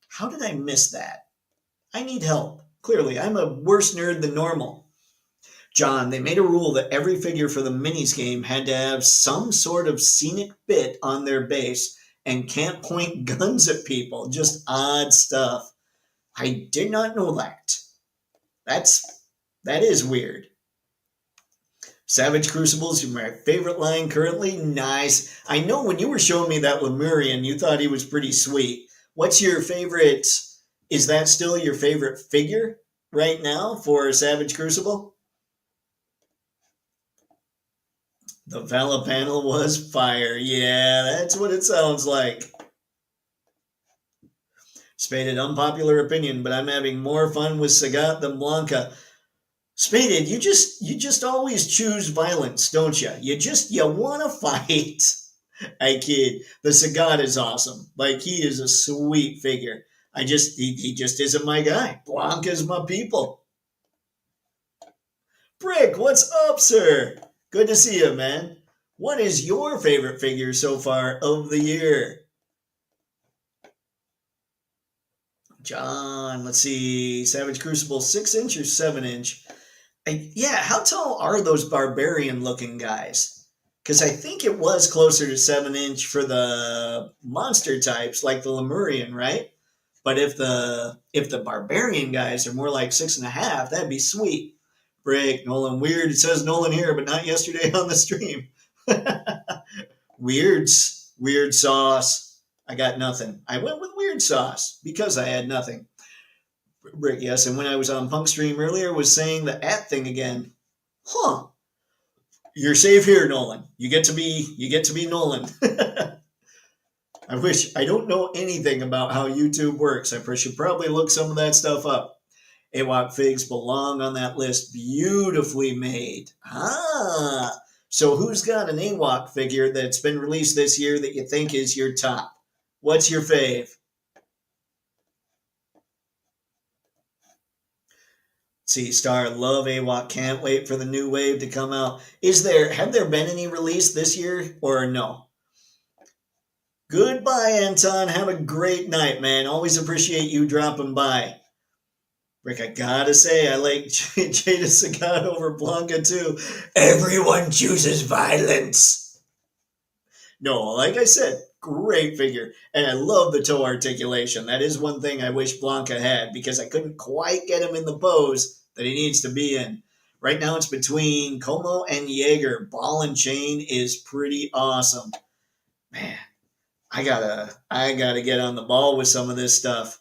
How did I miss that? I need help. Clearly, I'm a worse nerd than normal. John, they made a rule that every figure for the minis game had to have some sort of scenic bit on their base and can't point guns at people. Just odd stuff. I did not know that. That is weird. Savage Crucibles, my favorite line currently. Nice. I know when you were showing me that Lemurian, you thought he was pretty sweet. What's your favorite? Is that still your favorite figure right now for Savage Crucible? The Vala panel was fire. Yeah, that's what it sounds like. Spaded, unpopular opinion, but I'm having more fun with Sagat than Blanca. Spaded, you just always choose violence, don't you? You want to fight. I kid. The Sagat is awesome. Like, he is a sweet figure. He just isn't my guy. Blanca's my people. Brick, what's up, sir? Good to see you, man. What is your favorite figure so far of the year? John, let's see. Savage Crucible, 6-inch or 7-inch? Yeah, how tall are those barbarian looking guys? Because I think it was closer to 7-inch for the monster types, like the Lemurian, right? But if the barbarian guys are more like 6.5, that'd be sweet. Break, Nolan, weird. It says Nolan here, but not yesterday on the stream. Weird sauce. I got nothing. I went with weird sauce because I had nothing. Brick, yes, and when I was on Punk Stream earlier, was saying the at thing again. Huh. You're safe here, Nolan. You get to be Nolan. I don't know anything about how YouTube works. I should probably look some of that stuff up. AWOC figs belong on that list. Beautifully made. So who's got an AWOC figure that's been released this year that you think is your top? What's your fave? See, Star, love AWOC. Can't wait for the new wave to come out. Have there been any released this year or no? Goodbye, Anton. Have a great night, man. Always appreciate you dropping by. Rick, I gotta say, I like Jada Sagat over Blanca too. Everyone chooses violence. No, like I said, great figure. And I love the toe articulation. That is one thing I wish Blanca had because I couldn't quite get him in the pose that he needs to be in. Right now it's between Como and Jaeger. Ball and chain is pretty awesome. Man, I gotta get on the ball with some of this stuff.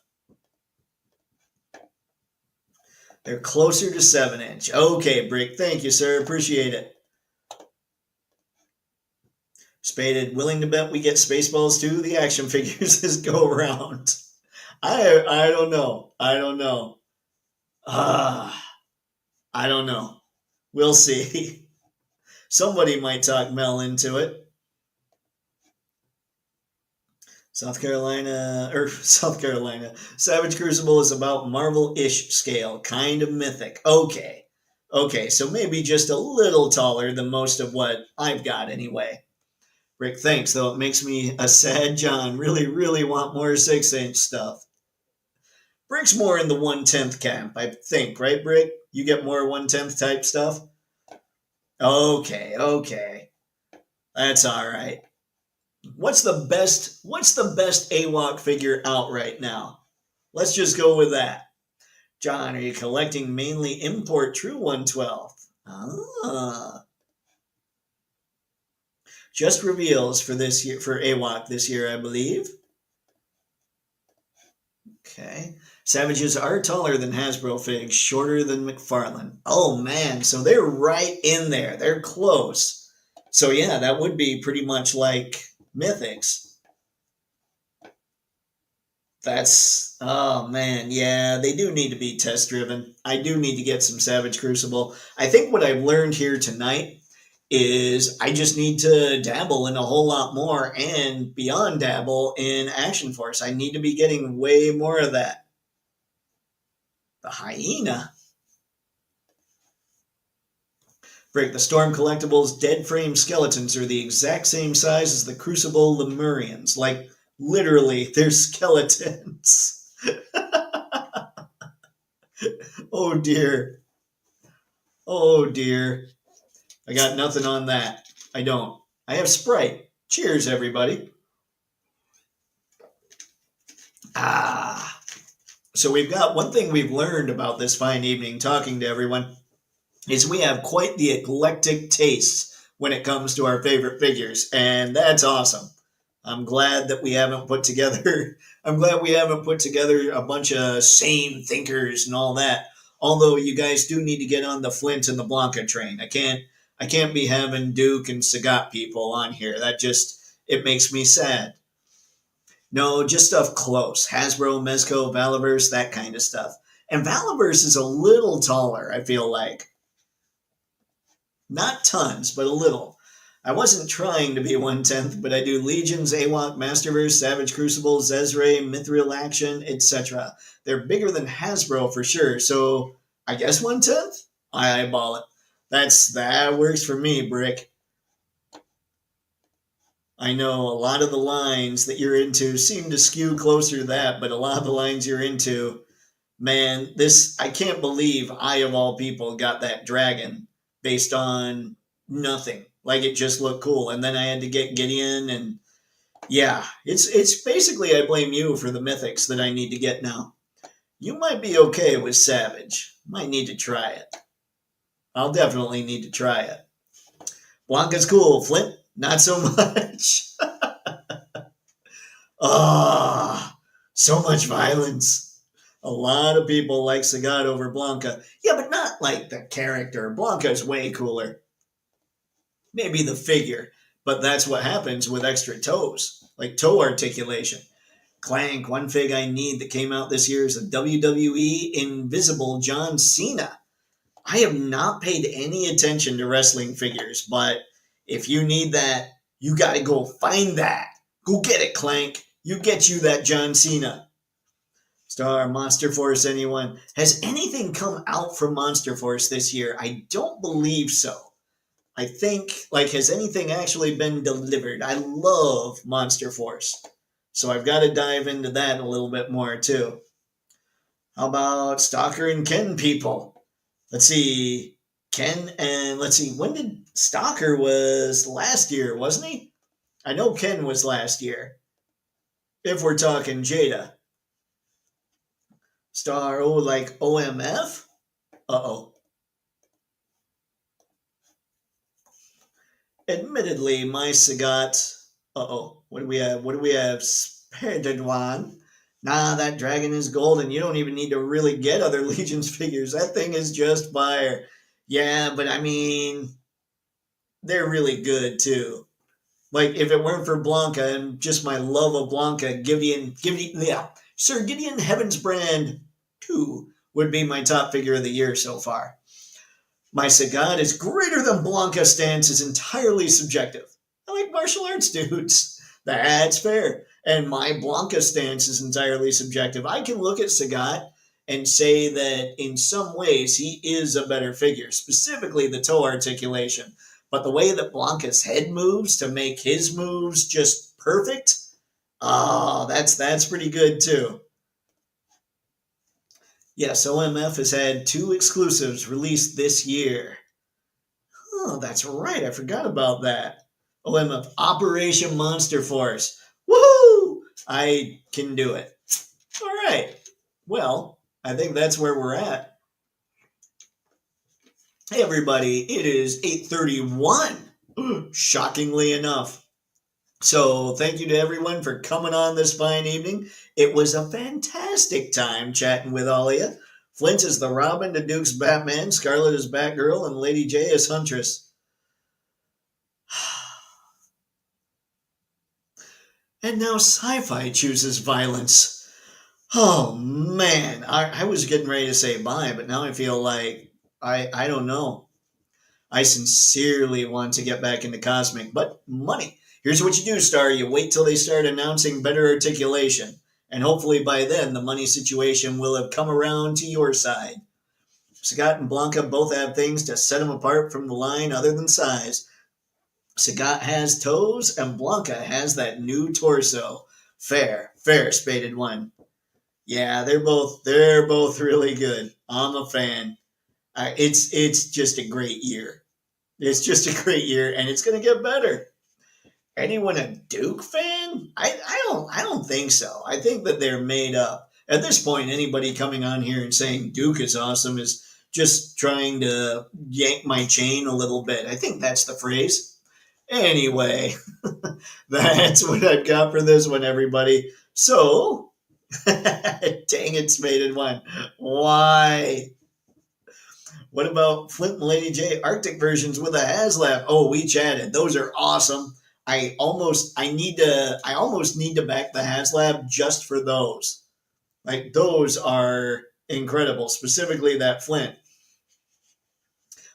They're closer to 7-inch. Okay, Brick. Thank you, sir. Appreciate it. Spaded, willing to bet we get Spaceballs too? The action figures this go around. I don't know. I don't know. I don't know. We'll see. Somebody might talk Mel into it. South Carolina. Savage Crucible is about Marvel-ish scale, kind of mythic. Okay, so maybe just a little taller than most of what I've got anyway. Rick, thanks, though it makes me a sad John. Really, really want more 6-inch stuff. Brick's more in the 1/10 camp, I think, right, Brick? You get more 1/10 type stuff? Okay. That's all right. What's the best AWOC figure out right now? Let's just go with that. John, are you collecting mainly import True 112? Just reveals for this year, for AWOC this year, I believe. Okay. Savages are taller than Hasbro figs, shorter than McFarlane. Oh man, so they're right in there. They're close. So yeah, that would be pretty much like Mythics. Oh man, yeah, they do need to be test driven. I do need to get some Savage Crucible. I think what I've learned here tonight is I just need to dabble in a whole lot more and beyond dabble in Action Force. I need to be getting way more of that. The hyena. Break the Storm Collectibles dead frame skeletons are the exact same size as the Crucible Lemurians. Like, literally, they're skeletons. Oh dear. Oh dear. I got nothing on that. I don't. I have Sprite. Cheers, everybody. So we've got one thing we've learned about this fine evening talking to everyone is we have quite the eclectic tastes when it comes to our favorite figures, and that's awesome. I'm glad we haven't put together a bunch of same thinkers and all that. Although you guys do need to get on the Flint and the Blanca train. I can't be having Duke and Sagat people on here. It makes me sad. No, just stuff close. Hasbro, Mezco, Valaverse, that kind of stuff. And Valaverse is a little taller, I feel like. Not tons, but a little. I wasn't trying to be 1/10, but I do Legions, AWOC, Masterverse, Savage Crucible, Zezre, Mithril Action, etc. They're bigger than Hasbro for sure, so I guess 1/10? I eyeball it. That works for me, Brick. I know a lot of the lines that you're into seem to skew closer to that, but a lot of the lines you're into, man, I can't believe I, of all people, got that dragon based on nothing. Like, it just looked cool. And then I had to get Gideon, and yeah, it's basically I blame you for the mythics that I need to get now. You might be okay with Savage. Might need to try it. I'll definitely need to try it. Blanca's cool. Flint, not so much. So much violence. A lot of people like Sagat over Blanca. Yeah, but not like the character. Blanca's way cooler. Maybe the figure, but that's what happens with extra toes, like toe articulation. Clank, one fig I need that came out this year is a WWE Invisible John Cena. I have not paid any attention to wrestling figures, but if you need that, you got to go find that. Go get it, Clank. Get you that John Cena. Star, Monster Force, anyone? Has anything come out from Monster Force this year? I don't believe so. I think, like, has anything actually been delivered? I love Monster Force. So I've got to dive into that a little bit more, too. How about Stalker and Ken people? Let's see. Ken and, let's see, when did Stalker was last year, wasn't he? I know Ken was last year. If we're talking Jada. Star, oh, like OMF? Uh-oh. Admittedly, my Sagat. Uh-oh. What do we have? What do we have? Spirit one. Nah, that dragon is golden. You don't even need to really get other Legions figures. That thing is just fire. Yeah, but I mean, they're really good too. Like, if it weren't for Blanca and just my love of Blanca, yeah, Sir Gideon Heaven's Brand 2 would be my top figure of the year so far. My Sagat is greater than Blanca stance is entirely subjective. I like martial arts dudes. That's fair. And my Blanca stance is entirely subjective. I can look at Sagat and say that in some ways he is a better figure, specifically the toe articulation. But the way that Blanca's head moves to make his moves just perfect, oh, that's pretty good too. Yes, OMF has had 2 exclusives released this year. Oh, that's right. I forgot about that. OMF, Operation Monster Force. Woohoo! I can do it. All right. Well, I think that's where we're at. Hey, everybody. It is 8:31. Shockingly enough. So thank you to everyone for coming on this fine evening. It was a fantastic time chatting with all of you. Flint is the Robin to Duke's Batman, Scarlet is Batgirl, and Lady J is Huntress. And now Sci-Fi chooses violence. Oh man, I was getting ready to say bye, but now I feel like I don't know. I sincerely want to get back into Cosmic, but money. Here's what you do, Star. You wait till they start announcing better articulation. And hopefully by then, the money situation will have come around to your side. Sagat and Blanca both have things to set them apart from the line other than size. Sagat has toes, and Blanca has that new torso. Fair, spaded one. Yeah, they're both really good. I'm a fan. It's just a great year. It's just a great year, and it's going to get better. Anyone a Duke fan? I don't think so. I think that they're made up. At this point, anybody coming on here and saying Duke is awesome is just trying to yank my chain a little bit. I think that's the phrase. Anyway, that's what I've got for this one, everybody. So, dang it, Spaded one. Why? What about Flint and Lady J Arctic versions with a HasLab? Oh, we chatted. Those are awesome. I almost need to back the HasLab just for those. Like, those are incredible, specifically that Flint.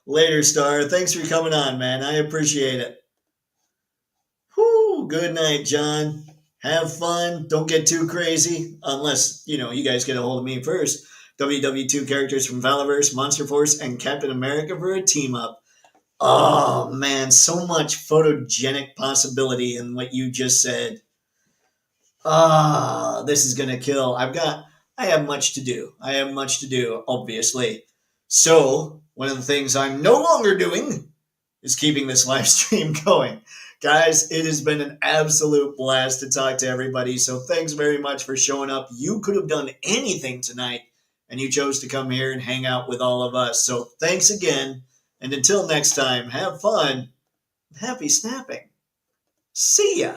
Later, Star. Thanks for coming on, man. I appreciate it. Whoo, good night, John. Have fun. Don't get too crazy, unless, you guys get a hold of me first. WW2 characters from Valaverse, Monster Force, and Captain America for a team-up. Oh, man, so much photogenic possibility in what you just said. This is going to kill. I have much to do. Obviously. So, one of the things I'm no longer doing is keeping this live stream going. Guys, it has been an absolute blast to talk to everybody. So thanks very much for showing up. You could have done anything tonight, and you chose to come here and hang out with all of us. So thanks again. And until next time, have fun. Happy snapping. See ya.